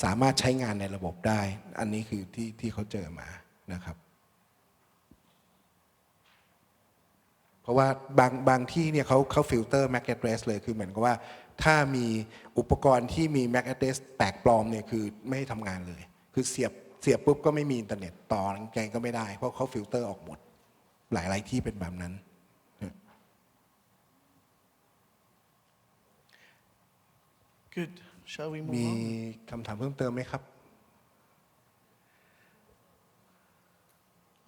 [SPEAKER 2] สามารถใช้งานในระบบได้อันนี้คือที่เขาเจอมานะครับเพราะว่าบางที่เนี่ยเขาฟิลเตอร์ MAC address เลยคือเหมือนกับว่าถ้ามีอุปกรณ์ที่มี MAC address แปลกปลอมเนี่ยคือไม่ให้ทำงานเลยคือเสียบปุ๊บก็ไม่มีอินเทอร์เน็ตต่อแกงก็ไม่ได้เพราะเขาฟิลเตอร์ออกหมดหลายที่เป็นแบบนั้น
[SPEAKER 1] Good. Shall we move
[SPEAKER 2] มี
[SPEAKER 1] on?
[SPEAKER 2] คำถามเพิ่มเติมไหมครับ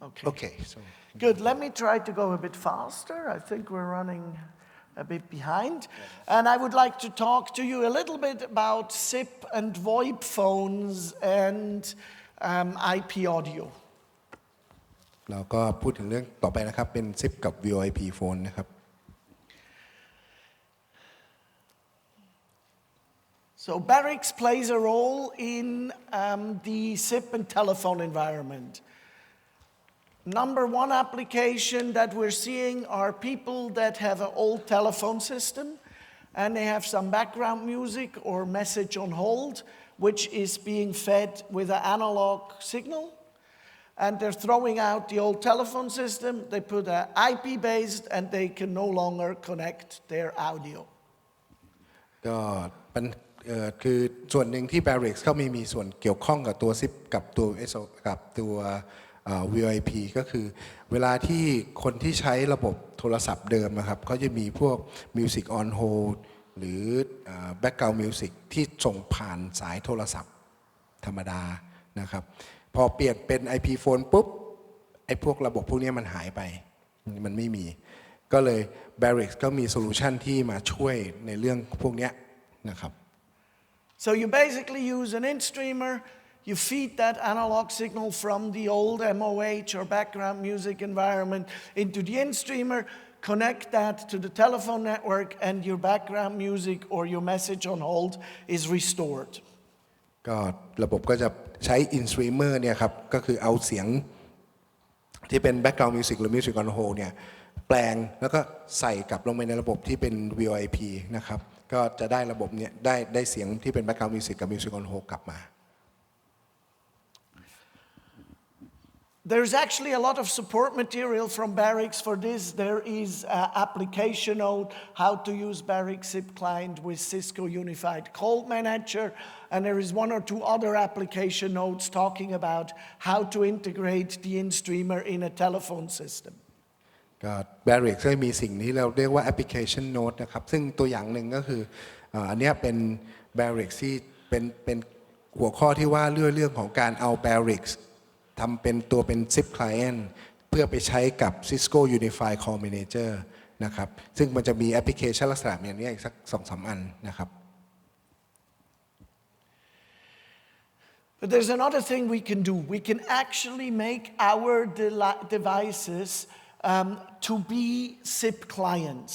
[SPEAKER 1] Okay.
[SPEAKER 2] Okay so
[SPEAKER 1] Good. Let me try to go a bit faster. I think we're running a bit behind. And I would like to talk to you a little bit about SIP and VoIP phones and IP audio.
[SPEAKER 2] เราก็พูดถึงเรื่องต่อไปนะครับเป็น SIP กับ VoIP phone นะครับ
[SPEAKER 1] So Barix plays a role in the SIP and telephone environment. Number one application that we're seeing are people that have an old telephone system and they have some background music or message on hold, which is being fed with an analog signal. And they're throwing out the old telephone system, they put an IP-based and they can no longer connect their audio.
[SPEAKER 2] ก็คือส่วนหนึ่งที่ Barix เขามีส่วนเกี่ยวข้องกับตัว SIP กับตัว VoIP ก็คือเวลาที่คนที่ใช้ระบบโทรศัพท์เดิมนะครับเขาจะมีพวก Music on hold หรือ Background Music ที่ส่งผ่านสายโทรศัพท์ธรรมดานะครับพอเปลี่ยนเป็น IP phone ปุ๊บไอ้พวกระบบพวกนี้มันหายไปมันไม่มีก็เลย Barix ก็มีโซลูชันที่มาช่วยในเรื่องพวกนี้นะครับ
[SPEAKER 1] So you basically use an in-streamer, you feed that analog signal from the old MOH or background music environment into the in-streamer, connect that to the telephone network, and your background music or your message on hold is restored.
[SPEAKER 2] ก็ระบบก็จะใช้ in-streamer เนี่ยครับก็คือเอาเสียงที่เป็น background music หรือ music on hold เนี่ยแปลงแล้วก็ใส่กลับลงไปในระบบที่เป็น VoIP นะครับก็จะได้ระบบเนี่ยได้เสียงที่เป็น background music กับ music on hold กลับมา
[SPEAKER 1] There's actually a lot of support material from Barix for this. There is an application note, how to use Barix zip client with Cisco Unified Call Manager, and there is one or two other application notes talking about how to integrate the in-streamer in a telephone system.
[SPEAKER 2] ก็ Barix ก็มีสิ่งที่เราเรียกว่า application note นะครับซึ่งตัวอย่างหนึ่งก็คืออันนี้เป็น Barix ที่เป็นหัวข้อที่ว่าเรื่องของการเอา Barixทำเป็นตัวเป็น zip client เพื่อไปใช้กับ Cisco Unified Call Manager นะครับซึ่งมันจะมีแอปพลิเคชันลักษณะอย่างนี้อีกสัก 2-3 อันนะครับ
[SPEAKER 1] But there's another thing we can do. We can actually make our devices to be zip clients.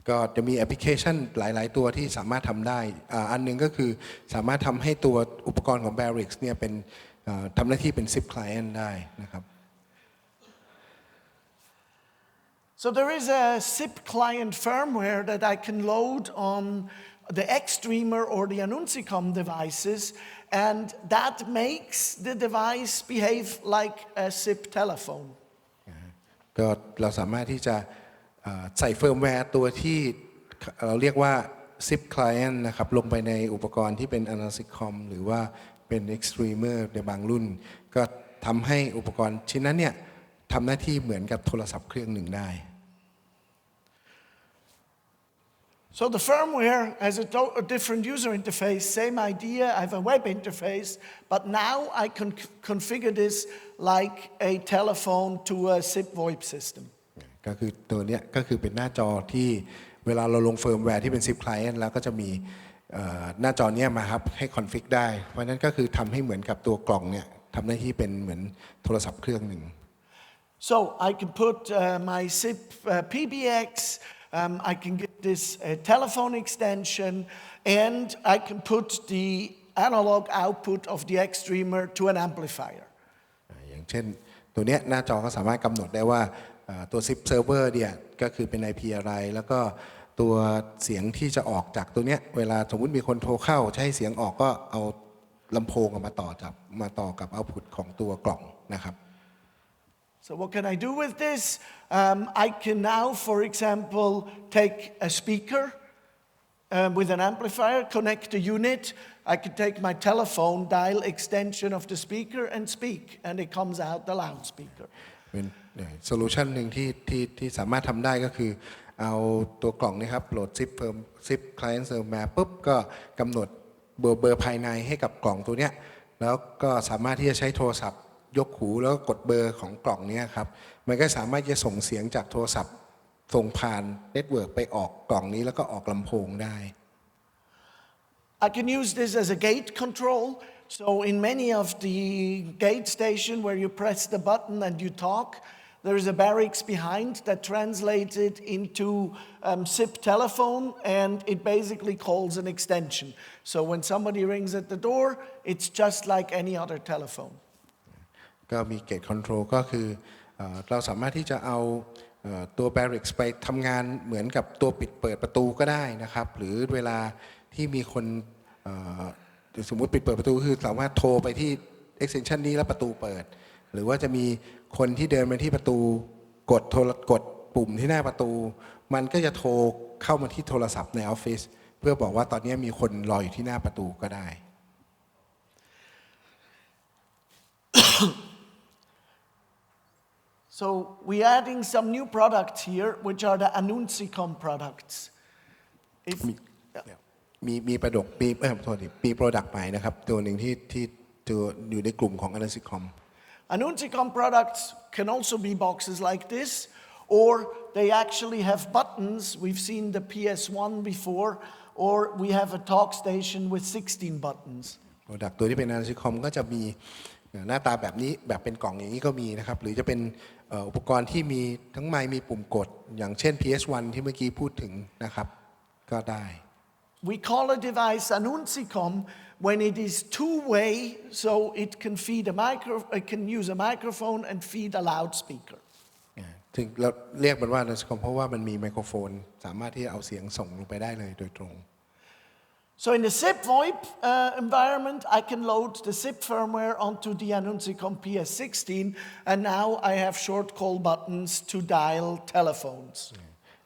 [SPEAKER 2] ก็จะมีแอปพลิเคชันหลายๆตัวที่สามารถทำได้อันหนึ่งก็คือสามารถทำให้ตัวอุปกรณ์ของ Barix เนี่ยเป็นทำหน้าที่เป็น zip client ได้นะครับ
[SPEAKER 1] So there is a zip client firmware that I can load on the X-Streamer or the Intercom devices, and that makes the device behave like a zip telephone.
[SPEAKER 2] ก็เราสามารถที่จะใส่เฟิร์มแวร์ตัวที่เราเรียกว่า zip client นะครับลงไปในอุปกรณ์ที่เป็น Intercom หรือว่าเป็น Extremer ในบางรุ่นก็ทำให้อุปกรณ์ชิ้นนั้นเนี่ยทำหน้าที่เหมือนกับโทรศัพท์เครื่องหนึ่งได้
[SPEAKER 1] So the firmware has a different user interface, same idea, I have a web interface, but now I can configure this like a telephone to a zip VoIP system.
[SPEAKER 2] ก็คือตัวเนี้ยก็คือเป็นหน้าจอที่เวลาเราลงเฟิร์มแวร์ที่เป็น zip client แล้วก็จะมีหน้าจอเนี้ยมาครับให้คอนฟิกได้เพราะนั้นก็คือทำให้เหมือนกับตัวกล่องเนี่ยทำหน้าที่เป็นเหมือนโทรศัพท์เครื่องหนึ่ง
[SPEAKER 1] So I can put my zip PBX, I can get this telephone extension, and I can put the analog output of the X-Streamer to an amplifier.
[SPEAKER 2] อย่างเช่นตัวเนี้ยหน้าจอก็สามารถกำหนดได้ว่าตัว zip server เนี่ยก็คือเป็น IP อะไรแล้วก็ตัวเสียงที่จะออกจากตัวเนี้ยเวลาสมมุติมีคนโทรเข้าจะให้เสียงออกก็เอาลำโพงมาต่อกับเอาต์พุตของตัวกล่องนะครับ
[SPEAKER 1] So what can I do with this? I can now, for example, take a speaker with an amplifier, connect the unit. I can take my telephone, dial extension of the speaker and speak, and it comes out the loudspeaker.
[SPEAKER 2] เป็นโซลูชันหนึ่งที่สามารถทำได้ก็คือเอาตัวกล่องนี้ครับโหลดซิปคลายน์เซิร์ฟมาปุ๊บก็กำหนดเบอร์ภายในให้กับกล่องตัวเนี้ยแล้วก็สามารถที่จะใช้โทรศัพท์ยกหูแล้วก็กดเบอร์ของกล่องนี้ครับมันก็สามารถจะส่งเสียงจากโทรศัพท์ส่งผ่านเน็ตเวิร์กไปออกกล่องนี้แล้วก็ออกลำโพงได้
[SPEAKER 1] I can use this as a gate control. So in many of the gate station where you press the button and you talk, there is a Barix behind that translates it into SIP telephone, and it basically calls an extension. So when somebody rings at the door, it's just like any other telephone.
[SPEAKER 2] ก็มี Gate Control ก็คือเราสามารถที่จะเอาตัว Barix ไปทำงานเหมือนกับตัวปิดเปิดประตูก็ได้นะครับหรือเวลาที่มีคนสมมุติปิดเปิดประตูคือสามารถโทรไปที่ extension นี้แล้วประตูเปิดหรือว่าจะมีคนที่เดินมาที่ประตูกดปุ่มที่หน้าประตูมันก็จะโทรเข้ามาที่โทรศัพท์ในออฟฟิศเพื่อบอกว่าตอนนี้มีคนรออยู่ที่หน้าประตูก็ได้
[SPEAKER 1] So we're adding some new products here, which are the Intercom products.
[SPEAKER 2] มีโปรดักต์ใหม่นะครับตัวหนึ่งที่ตัวอยู่ในกลุ่มของ Intercom
[SPEAKER 1] Intercom products can also be boxes like this, or they actually have buttons. We've seen the PS1 before, or we have a talk station with 16 buttons.
[SPEAKER 2] โปรดักต์ตัวที่เป็น Intercom ก็จะมีหน้าตาแบบนี้แบบเป็นกล่องอย่างนี้ก็มีนะครับหรือจะเป็นอุปกรณ์ที่มีทั้งไมค์มีปุ่มกดอย่างเช่น PS1 ที่เมื่อกี้พูดถึงนะครับก็ได้
[SPEAKER 1] We call a device an Intercom when it is two-way, so it can use a microphone and feed a loudspeaker.
[SPEAKER 2] ถึงเราเรียกมันว่า Intercom เพราะว่ามันมีไมโครโฟนสามารถที่จะเอาเสียงส่งลงไปได้เลยโดยตรง
[SPEAKER 1] So in the SIP VoIP environment, I can load the SIP firmware onto the Intercom PS16, and now I have short call buttons to dial telephones.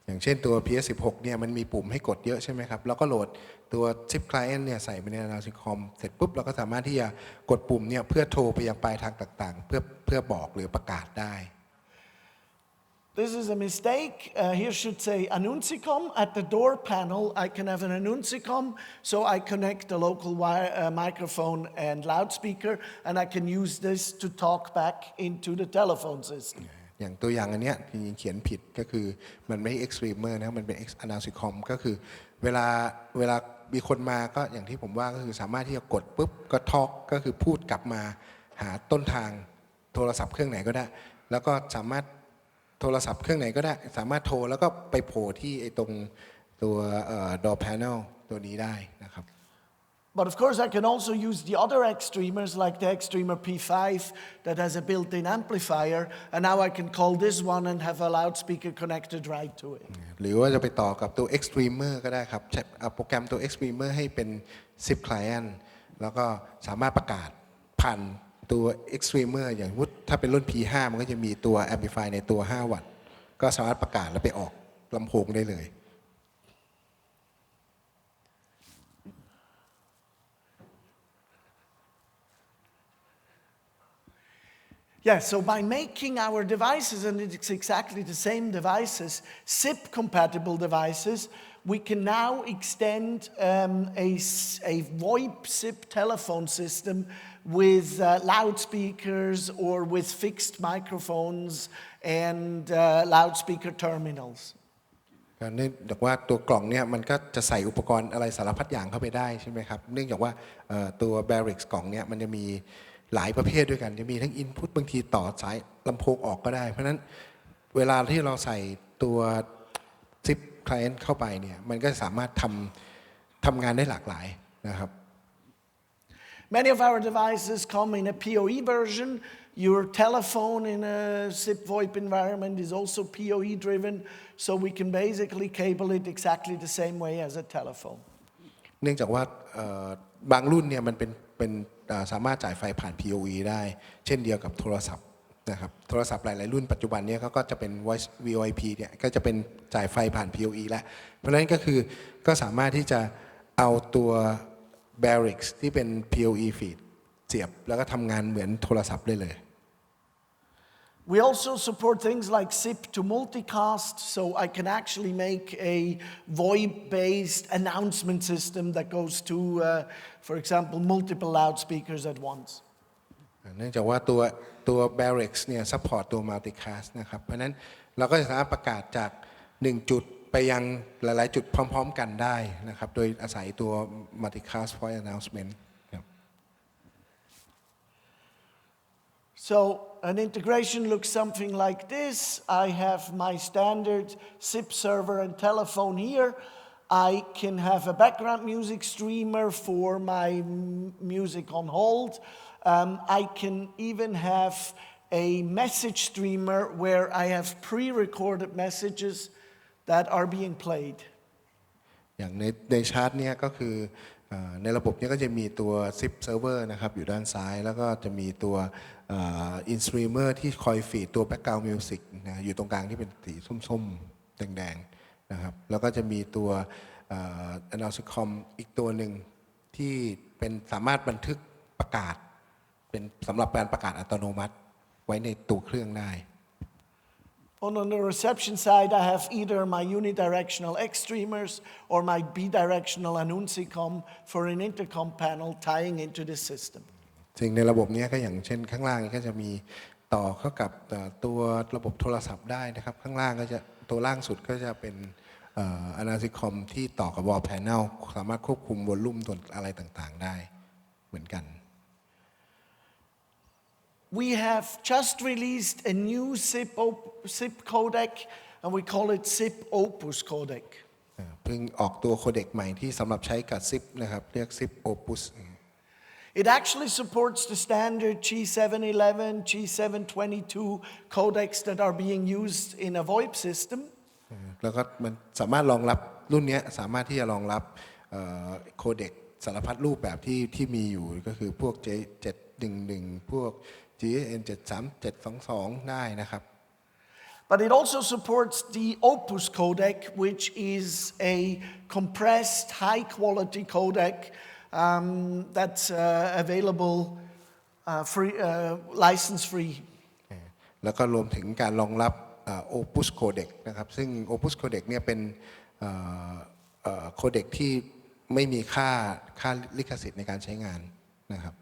[SPEAKER 1] อย่างเช่นตัว PS16 เนี่ยมันมีปุ่มให้กดเยอะใช่ไหมครับแล้วก็โหลดตัว SIP client เนี่ยใส่ไปใน Intercom เสร็จปุ๊บเราก็สามารถที่จะกดปุ่มเนี่ยเพื่อโทรไปยังปลายทางต่างๆเพื่อบอกหรือประกาศได้ This is a mistake. Here should say Intercom. At the door panel, I can have an Intercom, so I connect the local microphone and loudspeaker, and I can use this to talk back into the telephone system.
[SPEAKER 2] อย่างตัวอย่างอันเนี้ยจริงๆเขียนผิดก็คือมันไม่ extremer นะมันเป็น Intercom ก็คือเวลามีคนมาก็อย่างที่ผมว่าก็คือสามารถที่จะกดปุ๊บก็ talk ก็คือพูดกลับมาหาต้นทางโทรศัพท์เครื่องไหนก็ได้แล้วก็สามารถโทรศัพท์เครื่องไหนก็ได้สามารถโทรแล้วก็ไปโผล่ที่ไอ้ตรงตัวdoor panel ตัวนี้ได้นะครับ
[SPEAKER 1] But of course, I can also use the other Xstreamers, like the Xstreamer P5 that has a built-in amplifier, and now I can call this one and have a loudspeaker connected right to it.
[SPEAKER 2] หรือว่าจะไปต่อกับตัว Extremer ก็ได้ครับโปรแกรมตัว Extremer ให้เป็น SIP client แล้วก็สามารถประกาศผ่านตัว Extremer อย่างถ้าเป็นรุ่น P5 มันก็จะมีตัว amplify ในตัว 5 วัตต์ก็สามารถประกาศแล้วไปออกลำโพงได้เลย
[SPEAKER 1] Yeah, so by making our devices, and it's exactly the same devices, SIP-compatible devices, we can now extend a VoIP SIP telephone system with loudspeakers or with fixed microphones and loudspeaker terminals.
[SPEAKER 2] เนื่องจากว่าตัวกล่องเนี่ยมันก็จะใส่อุปกรณ์อะไรสารพัดอย่างเข้าไปได้ใช่ไหมครับเนื่องจากว่าตัว Barix กล่องเนี่ยมันจะมีหลายประเภทด้วยกันจะมีทั้ง Input บางทีต่อสายลำโพงออกก็ได้เพราะฉะนั้นเวลาที่เราใส่ตัว SIP client เข้าไปเนี่ยมันก็สามารถทำงานได้หลากหลายนะครับ
[SPEAKER 1] Many of our devices come in a PoE version. Your telephone in a SIP VoIP environment is also PoE driven, so we can basically cable it exactly the same way as a telephone.
[SPEAKER 2] เนื่องจากว่าบางรุ่นเนี่ยมันเป็นสามารถจ่ายไฟผ่าน PoE ได้เช่นเดียวกับโทรศัพท์นะครับโทรศัพท์หลายๆรุ่นปัจจุบันเนี่ยเขาก็จะเป็น voice VoIP เนี่ยก็จะเป็นจ่ายไฟผ่าน PoE แล้วเพราะฉะนั้นก็สามารถที่จะเอาตัว Barix ที่เป็น PoE feed เสียบแล้วก็ทำงานเหมือนโทรศัพท์ได้เลย
[SPEAKER 1] We also support things like SIP to multicast, so I can actually make a VoIP-based announcement system that goes to, for example, multiple loudspeakers at once.
[SPEAKER 2] เนื่องจากว่าตัว Barix เนี่ย support ตัว multicast นะครับเพราะฉะนั้นเราก็จะสามารถประกาศจาก1จุดไปยังหลายๆจุดพร้อมๆกันได้นะครับโดยอาศัยตัว multicast voice announcement ครับ
[SPEAKER 1] So an integration looks something like this. I have my standard SIP server and telephone here. I can have a background music streamer for my music on hold. I can even have a message streamer where I have pre-recorded messages that are being played.
[SPEAKER 2] อย่างในชาร์ตเนี้ยก็คือในระบบนี้ก็จะมีตัว SIP server นะครับอยู่ด้านซ้ายแล้วก็จะมีตัวin-streamer ที่คอยฟีดตัว background music นะอยู่ตรงกลางที่เป็นสีส้มๆแดงๆนะครับแล้วก็จะมีตัวIntercom อีกตัวหนึ่งที่เป็นสามารถบันทึกประกาศเป็นสำหรับการประกาศอัตโนมัติไว้ในตัวเครื่องได้
[SPEAKER 1] On the reception side, I have either my unidirectional Xstreamers or my bidirectional Intercom for an intercom panel tying into the system.
[SPEAKER 2] ซึ่งในระบบนี้ก็อย่างเช่นข้างล่างก็จะมีต่อเข้ากับตัวระบบโทรศัพท์ได้นะครับข้างล่างก็จะตัวล่างสุดก็จะเป็น อนาลิคอมที่ต่อกับ wall panel สามารถควบคุมวอลลุ่มตัวอะไรต่างๆได้เหมือนกัน
[SPEAKER 1] We have just released a new SIP codec, and we call it SIP Opus codec.
[SPEAKER 2] เพิ่งออกตัวโคเด็กใหม่ที่สำหรับใช้กับ SIP นะครับเรียก SIP Opus
[SPEAKER 1] It actually supports the standard G711, G722 codecs that are being used in a VoIP system.
[SPEAKER 2] แล้วก็มันสามารถรองรับรุ่นนี้สามารถที่จะรองรับโคเด็กสารพัดรูปแบบที่มีอยู่ก็คือพวก J711 พวก GN73 722 ได้นะครับ
[SPEAKER 1] But it also supports the Opus codec, which is a compressed, high-quality codec that's available free, license-free.
[SPEAKER 2] แล้วก็รวมถึงการรองรับOpus codec นะครับซึ่ง Opus codec เนี่ยเป็นโคเด็กที่ไม่มีค่าลิขสิทธิ์ในการใช้งานนะครับ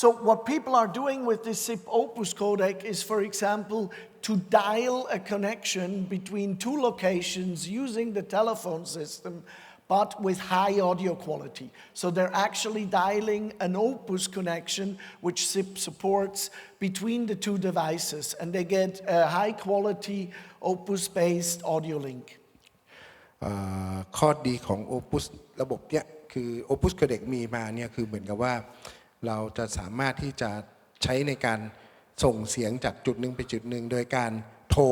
[SPEAKER 1] So what people are doing with this SIP Opus codec is, for example, to dial a connection between two locations using the telephone system, but with high audio quality. So they're actually dialing an Opus connection, which SIP supports, between the two devices, and they get a high-quality Opus-based audio link.
[SPEAKER 2] ข้อดีของ Opus ระบบเนี้ยคือ Opus codec มีมาเนี่ยคือเหมือนกับว่าเราจะสามารถที่จะใช้ในการส่งเสียงจากจุดหนึ่งไปจุดหนึ่งโดยการโทร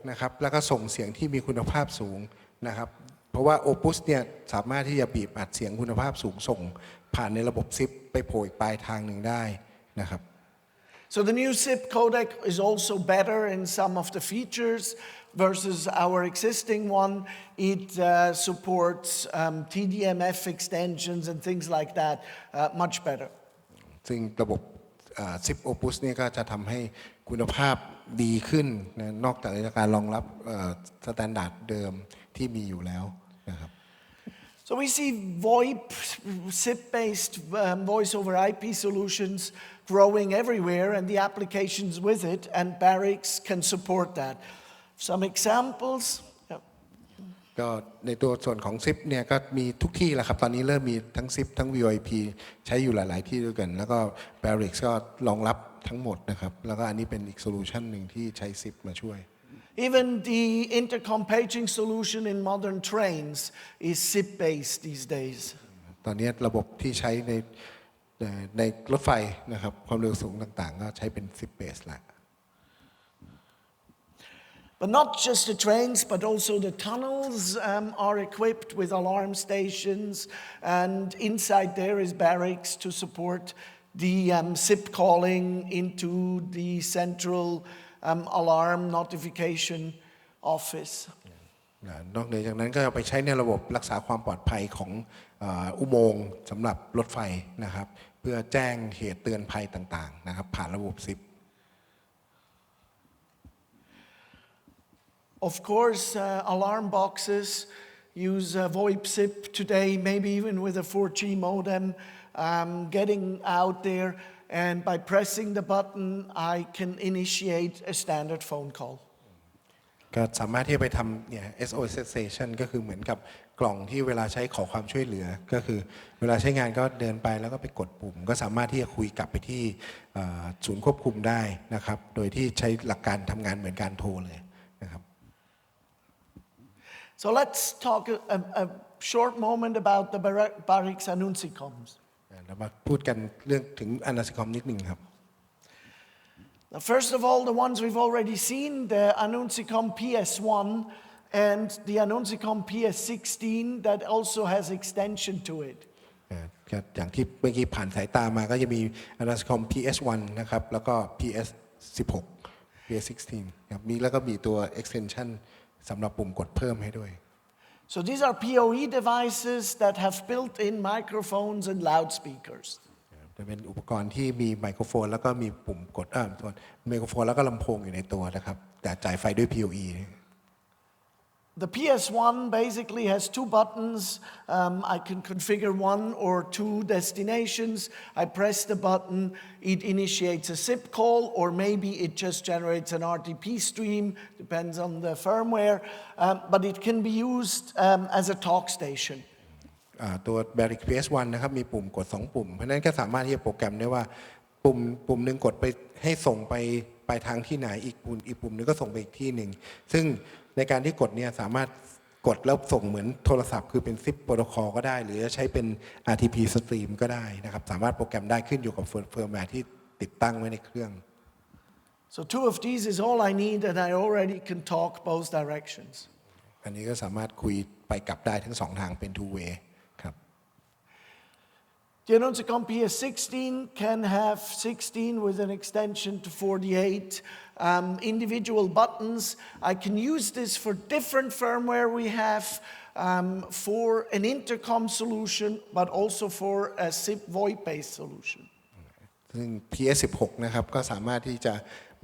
[SPEAKER 2] นะครับแล้วก็ส่งเสียงที่มีคุณภาพสูงนะครับเพราะว่า Opus เนี่ยสามารถที่จะบีบอัดเสียงคุณภาพสูงส่งผ่านในระบบ SIP ไปโผล่อีกปลายทางหนึ่งได้นะครับ
[SPEAKER 1] So the new SIP codec is also better in some of the features versus our existing one. It supports TDMF extensions and things like that much better.
[SPEAKER 2] ซึ่งระบบ SIP Opus เนี่ยก็จะทำให้คุณภาพดีขึ้นนะนอกจากการรองรับสแตนดาร์ดเดิมที่มีอยู่แล้วนะครับ
[SPEAKER 1] So we see VoIP, SIP-based voice over IP solutions growing everywhere and the applications with it, and Barix can support that. Some examples.
[SPEAKER 2] ก็ในตัวส่วนของ SIP เนี่ยก็มีทุกที่แหละครับตอนนี้เริ่มมีทั้ง SIP ทั้ง VoIP ใช้อยู่หลายๆที่ด้วยกันแล้วก็ Barix ก็รองรับทั้งหมดนะครับแล้วก็อันนี้เป็นอีกโซลูชันหนึ่งที่ใช้ SIP มาช่วย
[SPEAKER 1] Even the intercom paging solution in modern trains is SIP-based these days.
[SPEAKER 2] ตอนนี้ระบบที่ใช้ในรถไฟนะครับความเร็วสูงต่างๆก็ใช้เป็น SIP base แหละ
[SPEAKER 1] But not just the trains, but also the tunnels are equipped with alarm stations, and inside there is Barix to support the SIP calling into the central alarm notification office.
[SPEAKER 2] นอกเหนือจากนั้นก็เอาไปใช้ในระบบรักษาความปลอดภัยของอุโมงค์สำหรับรถไฟนะครับเพื่อแจ้งเหตุเตือนภัยต่างๆนะครับผ่านระบบ SIP
[SPEAKER 1] Of course, alarm boxes use VoIP SIP today, maybe even with a 4G modem, getting out there, and by pressing the button, I can initiate a standard phone call.
[SPEAKER 2] ก็สามารถที่จะไปทำเนี่ย SOS station ก็คือเหมือนกับกล่องที่เวลาใช้ขอความช่วยเหลือก็คือเวลาใช้งานก็เดินไปแล้วก็ไปกดปุ่มก็สามารถที่จะคุยกลับไปที่ศูนย์ควบคุมได้นะครับโดยที่ใช้หลักการทำงานเหมือนการโทรเลยนะครับ
[SPEAKER 1] So let's talk a short moment about the Barix Anunzicoms.
[SPEAKER 2] เรามาพูดกันเรื่องถึงอนาลิคอมนิดหนึ่งครับ
[SPEAKER 1] Now, first of all, the ones we've already seen, the Anunzicom PS1 and the Anunzicom PS16 that also has extension to it.
[SPEAKER 2] อย่างที่เมื่อกี้ผ่านสายตามาก็จะมีอนาลิคอม PS1 นะครับแล้วก็ PS16 PS16 ครับมีแล้วก็มีตัว extension สำหรับปุ่มกดเพิ่มให้ด้วย
[SPEAKER 1] So these are PoE devices that have built-in microphones and loudspeakers.
[SPEAKER 2] จะเป็นอุปกรณ์ที่มีไมโครโฟนแล้วก็มีปุ่มกดไมโครโฟนแล้วก็ลำโพงอยู่ในตัวนะครับแต่จ่ายไฟด้วย PoE
[SPEAKER 1] The PS1 basically has two buttons. I can configure one or two destinations. I press the button, it initiates a SIP call, or maybe it just generates an RTP stream, depends on the firmware, but it can be used as a talk station.
[SPEAKER 2] ตัว Barix PS1 นะครับมีปุ่มกด2ปุ่มเพราะนั้นก็สามารถที่จะโปรแกรมได้ว่าปุ่มหนึ่งกดไปให้ส่งไปปลายทางที่ไหนอีกปุ่มหนึ่งก็ส่งไปอีกที่หนึ่งซึ่งในการที่กดเนี่ยสามารถกดแล้วส่งเหมือนโทรศัพท์คือเป็น SIP โปรโตคอลก็ได้หรือจะใช้เป็น RTP สตรีมก็ได้นะครับสามารถโปรแกรมได้ขึ้นอยู่กับเฟิร์มแวร์ที่ติดตั้งไว้ในเครื่อง
[SPEAKER 1] So two of these is all I need and I already can talk both directions.
[SPEAKER 2] อันนี้ก็สามารถคุยไปกลับได้ทั้งสองทางเป็น two way ครับ
[SPEAKER 1] The Intercom PS16 can have 16 with an extension to 48 individual buttons. I can use this for different firmware we have, for an intercom solution, but also for a SIP VoIP-based solution.
[SPEAKER 2] ซึ่ง PS16 นะครับก็สามารถที่จะ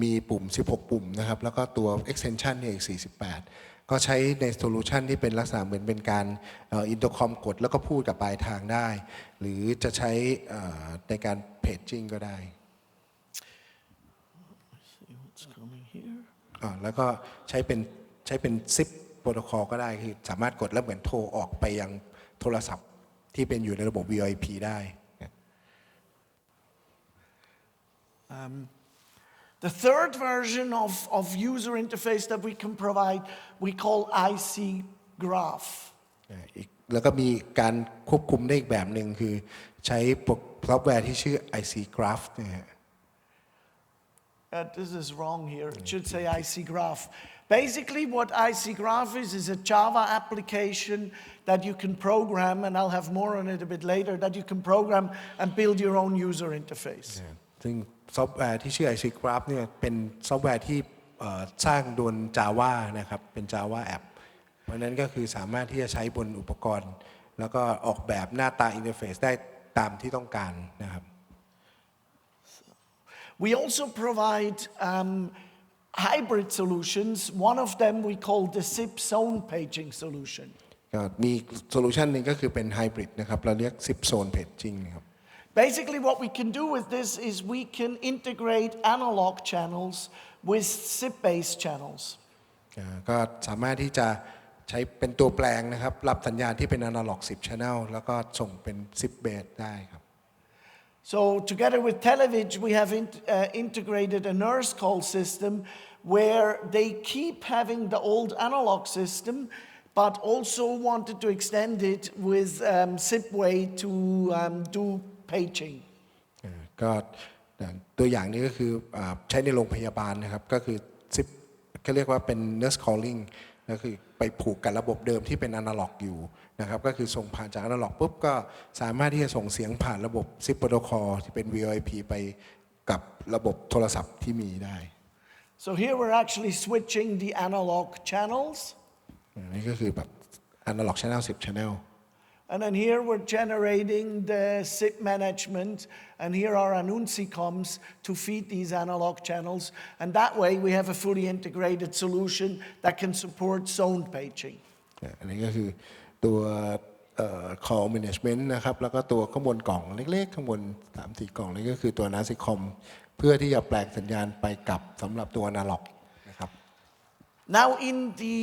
[SPEAKER 2] มีปุ่ม16ปุ่มนะครับแล้วก็ตัว extension เนี่ยอีก48ก็ใช้ในโซลูชันที่เป็นลักษณะเหมือนเป็นการอินเตอร์คอมกดแล้วก็พูดกับปลายทางได้หรือจะใช้ในการเพจจิ้งก็ได้แล้วก็ใช้เป็นซิปโปรโตคอลก็ได้คือสามารถกดแล้วเหมือนโทรออกไปยังโทรศัพท์ที่เป็นอยู่ในระบบ VoIP ได้
[SPEAKER 1] The third version of user interface that we can provide, we call IC graph.
[SPEAKER 2] แล้วก็มีการควบคุมได้อีกแบบหนึ่งคือใช้ซอฟต์แวร์ที่ชื่อ IC graph นะฮะ
[SPEAKER 1] This is wrong here. It should say IC graph. Basically, what IC graph is a Java application that you can program, and I'll have more on it a bit later, that you can program and build your own user interface.
[SPEAKER 2] ซึ่งซอฟต์แวร์ที่ชื่อ IC graph เนี่ยเป็นซอฟต์แวร์ที่สร้างบน Java นะครับเป็น Java app เพราะนั้นก็คือสามารถที่จะใช้บนอุปกรณ์แล้วก็ออกแบบหน้าตาอินเทอร์เฟซได้ตามที่ต้องการนะครับ
[SPEAKER 1] We also provide hybrid solutions. One of them we call the SIP zone paging solution.
[SPEAKER 2] มีโซลูชันหนึ่งก็คือเป็นไฮบริดนะครับเราเรียก SIP zone paging นะครับ
[SPEAKER 1] Basically, what we can do with this is we can integrate analog channels with SIP-based channels.
[SPEAKER 2] ก็สามารถที่จะใช้เป็นตัวแปลงนะครับรับสัญญาณที่เป็น analog 10 channel แล้วก็ส่งเป็น SIP base ได้ครับ
[SPEAKER 1] So together with Televidge, we have integrated a nurse call system where they keep having the old analog system, but also wanted to extend it with SIP-way to do paging.
[SPEAKER 2] ก็ตัวอย่างนี้ก็คือใช้ในโรงพยาบาลนะครับก็คือ SIP ก็เรียกว่าเป็น nurse calling ก็คือไปผูกกับระบบเดิมที่เป็นอนาล็อกอยู่นะครับก็คือส่งผ่านจากอนาล็อกปุ๊บก็สามารถที่จะส่งเสียงผ่านระบบ SIP โปรโตคอลที่เป็น VoIP ไปกับระบบโทรศัพท์ที่มีได้
[SPEAKER 1] So here we're actually switching the analog channels.
[SPEAKER 2] นี่ก็คือแบบ analog channel 10 channel
[SPEAKER 1] And then here we're generating the SIP management, and here are Intercoms to feed these analog channels. And that way we have a fully integrated solution that can support zone paging.
[SPEAKER 2] อันนี้ก็คือตัว call management นะครับแล้วก็ตัวข้างบนกล่องเล็กๆข้างบน 3-4 กล่องนี่ก็คือตัว Intercom เพื่อที่จะแปลงสัญญาณไปกลับสำหรับตัว analog นะครับ
[SPEAKER 1] Now in the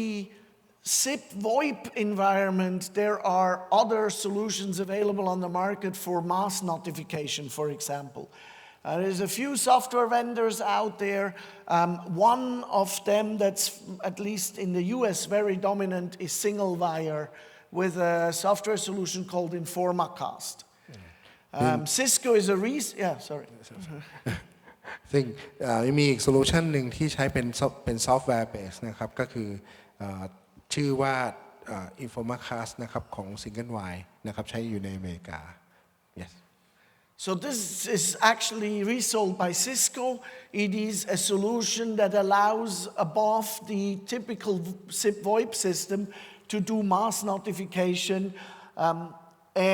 [SPEAKER 1] SIP VoIP environment, there are other solutions available on the market for mass notification, for example. There's a few software vendors out there. One of them that's, at least in the US, very dominant is Single Wire with a software solution called Informacast. Cisco is a sorry.
[SPEAKER 2] ซึ่งมีอีกโซลูชันหนึ่งที่ใช้เป็นซอฟต์แวร์เบสนะครับก็คือชื่อว่า Informacast นะครับของ Single Wire นะครับใช้อยู่ในอเมริกา yes
[SPEAKER 1] So this is actually resold by Cisco. It is a solution that allows above the typical SIP VoIP system to do mass notification.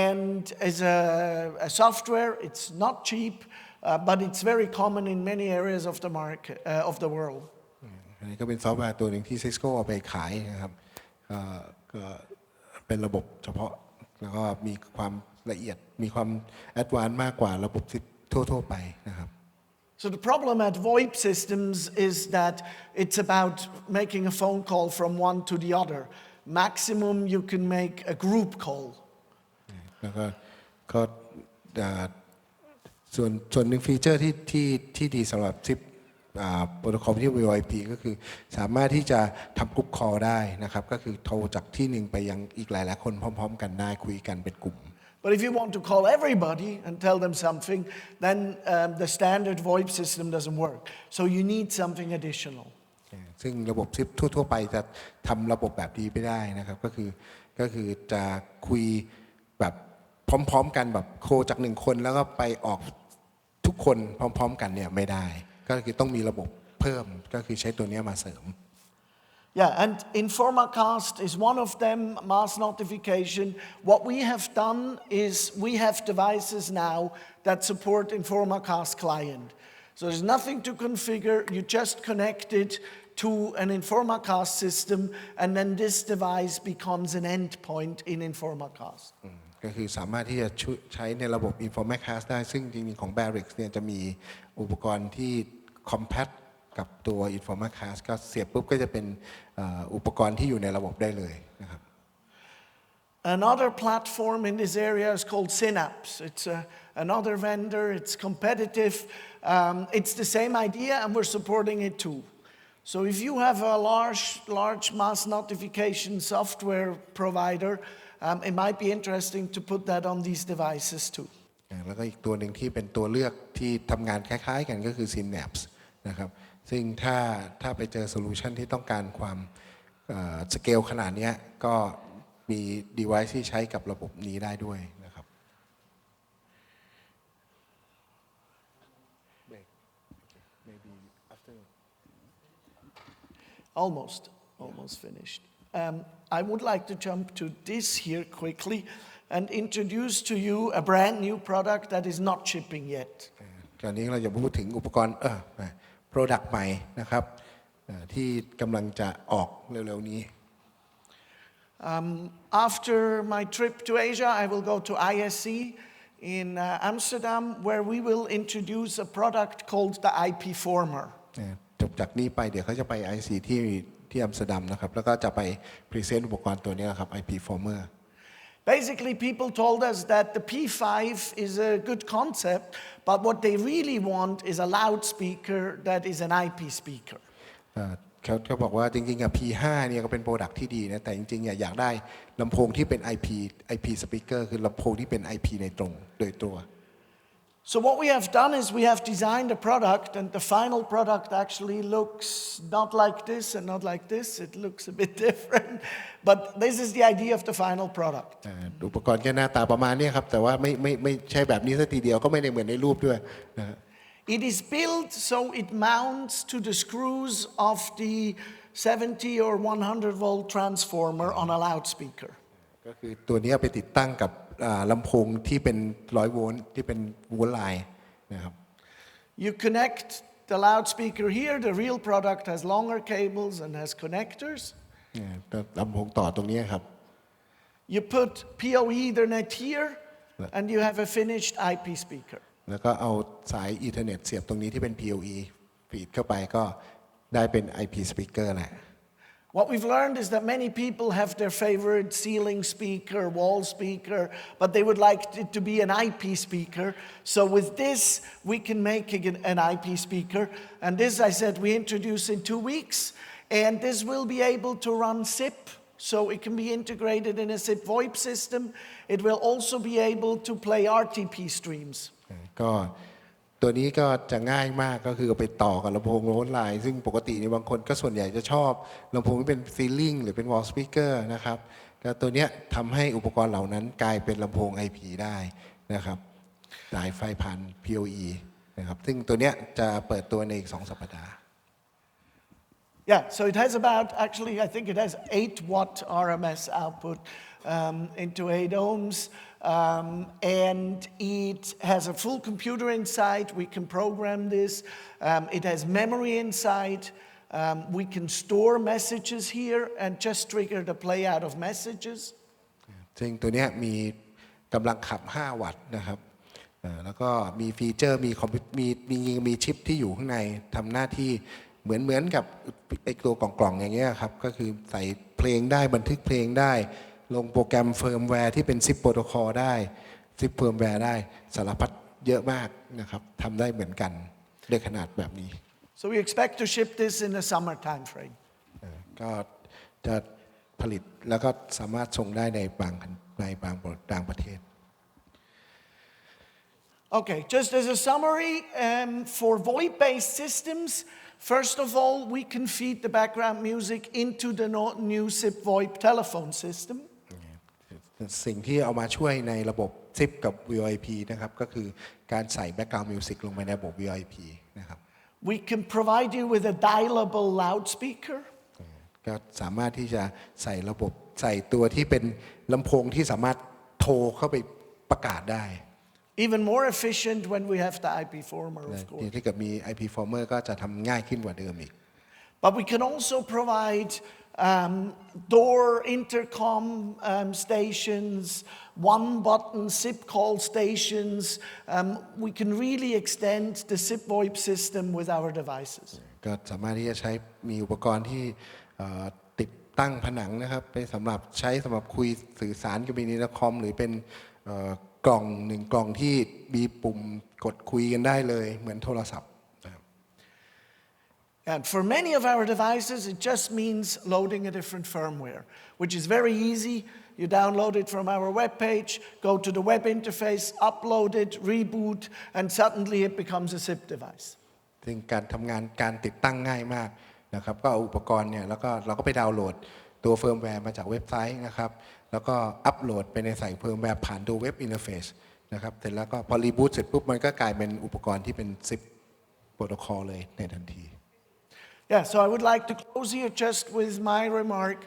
[SPEAKER 1] And as a software, it's not cheap, but it's very common in many areas of the market of the world.
[SPEAKER 2] อันนี้ก็เป็นซอฟต์แวร์ตัวหนึ่งที่ Cisco เอาไปขายนะครับ ก็เป็นระบบเฉพาะแล้วก็มีความละเอียดมีความแอดวานซ์มากกว่าระบบซิปทั่วๆไปนะครับ
[SPEAKER 1] So the problem at VoIP systems is that it's about making a phone call from one to the other. Maximum you can make a group call.
[SPEAKER 2] แล้วก็ส่วนหนึ่งฟีเจอร์ที่ดีสำหรับซิปโปรโตคอลที่ VoIP ก็คือสามารถที่จะทำกรุ๊ปคอลได้นะครับก็คือโทรจากที่หนึ่งไปยังอีกหลายๆคนพร้อมๆกันได้คุยกันเป็นกลุ่ม
[SPEAKER 1] But if you want to call everybody and tell them something, then the standard VoIP system doesn't work. So you need something additional.
[SPEAKER 2] ซึ่งระบบซิปทั่วๆไปจะทำระบบแบบนี้ไม่ได้นะครับก็คือจะคุยแบบพร้อมๆกันแบบโคจากหนึ่งคนแล้วก็ไปออกทุกคนพร้อมๆกันเนี่ยไม่ได้ก็คือต้องมีระบบเพิ่มก็คือใช้ตัวนี้มาเสริม
[SPEAKER 1] Yeah, and InformaCast is one of them, mass notification. What we have done is we have devices now that support InformaCast client. So there's nothing to configure, you just connect it to an InformaCast system and then this device becomes an endpoint in InformaCast.
[SPEAKER 2] ก็คือสามารถที่จะใช้ในระบบ InformaCast ได้ซึ่งจริงๆของ Barix เนี่ยจะมีอุปกรณ์ที่ compact กับตัว InformaCast ก็เสียบปุ๊บก็จะเป็นอุปกรณ์ที่อยู่ในระบบได้เลยนะครับ
[SPEAKER 1] Another platform in this area is called Synapse. It's another vendor, it's competitive. It's the same idea and we're supporting it too. So if you have a large mass notification software provider, it might be interesting to put that on these devices too.
[SPEAKER 2] แล้วก็อีกตัวหนึ่งที่เป็นตัวเลือกที่ทำงานคล้ายๆกันก็คือ Synapse นะครับซึ่งถ้าไปเจอโซลูชันที่ต้องการความสเกลขนาดนี้ก็มี device ที่ใช้กับระบบนี้ได้ด้วยนะครับ
[SPEAKER 1] Almost finished. I would like to jump to this here quickly and introduce to you a brand new product that is not shipping yet.
[SPEAKER 2] ตอนนี้เราจะพูดถึงอุปกรณ์product ใหม่นะครับที่กำลังจะออกเร็วๆนี้
[SPEAKER 1] After my trip to Asia, I will go to ISC in Amsterdam, where we will introduce a product called the IP Former.
[SPEAKER 2] จบจากนี้ไปเดี๋ยวเขาจะไป IC ที่อัมสเตอร์ดัมนะครับแล้วก็จะไปพรีเซนต์อุปกรณ์ตัวนี้ครับ IP Former
[SPEAKER 1] Basically, people told us that the P5 is a good concept, but what they really want is a loudspeaker that is an IP speaker.
[SPEAKER 2] เขาบอกว่าจริงๆP5 เนี่ยก็เป็นโปรดักที่ดีนะแต่จริงๆอยากได้ลำโพงที่เป็น IP speaker คือลำโพงที่เป็น IP ในตรงโดยตัว
[SPEAKER 1] So what we have done is we have designed a product and the final product actually looks not like this and not like this. It looks a bit different, but this is the idea of the final product.
[SPEAKER 2] อุปกรณ์แค่หน้าตาประมาณนี้ครับแต่ว่าไม่ใช่แบบนี้สักทีเดียวก็ไม่ได้เหมือนในรูปด้วยนะ
[SPEAKER 1] It is built so it mounts to the screws of the 70 or 100 volt transformer on a loudspeaker.
[SPEAKER 2] ก็คือตัวนี้ไปติดตั้งกับลำโพงที่เป็น100โวลต์ที่เป็นโวลต์ไลน์นะครับ
[SPEAKER 1] You connect the loudspeaker here. The real product has longer cables and has connectors.
[SPEAKER 2] ลำโพงต่อตรงนี้ครับ
[SPEAKER 1] You put PoE Ethernet here and you have a finished IP speaker.
[SPEAKER 2] แล้วก็เอาสายอีเทอร์เน็ตเสียบตรงนี้ที่เป็น PoE ฟีดเข้าไปก็ได้เป็น IP speaker แหละ
[SPEAKER 1] What we've learned is that many people have their favorite ceiling speaker, wall speaker, but they would like it to be an IP speaker. So with this, we can make it an IP speaker. And this, I said, we introduce in 2 weeks. And this will be able to run SIP. So it can be integrated in a SIP VoIP system. It will also be able to play RTP streams.
[SPEAKER 2] ก็ตัวนี้ก็จะง่ายมากก็คือไปต่อกับลำโพงโน้ตไลน์ซึ่งปกติในบางคนก็ส่วนใหญ่จะชอบลำโพงที่เป็นซีลิ่งหรือเป็นวอลสปีกเกอร์นะครับก็ตัวนี้ทำให้อุปกรณ์เหล่านั้นกลายเป็นลำโพง IP ได้นะครับสายไฟผ่าน PoE นะครับซึ่งตัวนี้จะเปิดตัวในอีก2 สัปดาห์
[SPEAKER 1] Yeah, so it has about, actually, I think it has 8 watt RMS output into 8 ohms. And it has a full computer inside. We can program this. It has memory inside. We can store messages here and just trigger the play out of messages.
[SPEAKER 2] ซึ่งตัวเนี้ยมีกำลังขับ 5 วัตต์นะครับแล้วก็มีฟีเจอร์มีชิปที่อยู่ข้างในทำหน้าที่เหมือนกับไอ้ตัวกล่องอย่างเงี้ยครับก็คือใส่เพลงได้บันทึกเพลงได้ลงโปรแกรมเฟิร์มแวร์ที่เป็นซิปโปรโตคอลได้ซิปเฟิร์มแวร์ได้สารพัดเยอะมากนะครับทำได้เหมือนกันด้วยขนาดแบบนี้
[SPEAKER 1] So we expect to ship this in the summer time frame.
[SPEAKER 2] ก็จะผลิตแล้วก็สามารถส่งได้ในบางประเทศ
[SPEAKER 1] Okay, just as a summary, for VoIP-based systems, first of all, we can feed the background music into the new SIP VoIP telephone system.
[SPEAKER 2] สิ่งที่เอามาช่วยในระบบ SIP กับ VoIP นะครับก็คือการใส่ background music ลงไปในระบบ VoIP นะครับ
[SPEAKER 1] We can provide you with a dialable loudspeaker.
[SPEAKER 2] ก็สามารถที่จะใส่ตัวที่เป็นลำโพงที่สามารถโทรเข้าไปประกาศได้
[SPEAKER 1] Even more efficient when we have the IP former, of
[SPEAKER 2] ที่
[SPEAKER 1] course.
[SPEAKER 2] ถ้าเกิดมี IP former ก็จะทำง่ายขึ้นกว่าเดิมอีก
[SPEAKER 1] But we can also provide door intercom stations, one-button SIP call stations. We can really extend the SIP VoIP system with our devices.
[SPEAKER 2] ก็สามารถที่จะใช้มีอุปกรณ์ที่ติดตั้งผนังนะครับไปสำหรับคุยสื่อสารกับอินเตอร์คอมหรือเป็นกล่องหนึ่งกล่องที่มีปุ่มกดคุยกันได้เลยเหมือนโทรศัพท์
[SPEAKER 1] And for many of our devices, it just means loading a different firmware, which is very easy. You download it from our webpage, go to the web interface, upload it, reboot, and suddenly it becomes a SIP device.
[SPEAKER 2] ซึ่งการทำงานการติดตั้งง่ายมากนะครับก็เอาอุปกรณ์เนี่ยแล้วก็เราก็ไปดาวน์โหลดตัวเฟิร์มแวร์มาจากเว็บไซต์นะครับแล้วก็อัปโหลดไปในใส่เฟิร์มแวร์ผ่านตัวเว็บอินเทอร์เฟซนะครับเสร็จแล้วก็พอรีบูตเสร็จปุ๊บมันก็กลายเป็นอุปกรณ์ที่เป็น SIP โปรโตคอลเลยในทันที
[SPEAKER 1] Yeah, so I would like to close here just with my remark.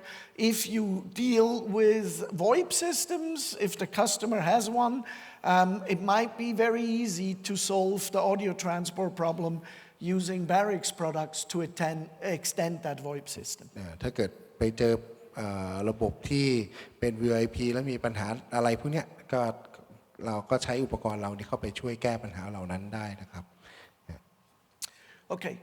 [SPEAKER 1] If you deal with VoIP systems, if the customer has one, it might be very easy to solve the audio transport problem using Barix products to extend that VoIP system.
[SPEAKER 2] ถ้าเกิดไปเจอระบบที่เป็น VoIP แล้วมีปัญหาอะไรพวกเนี้ยก็เราก็ใช้อุปกรณ์เราเข้าไปช่วยแก้ปัญหาเหล่านั้นได้นะครับ
[SPEAKER 1] Okay.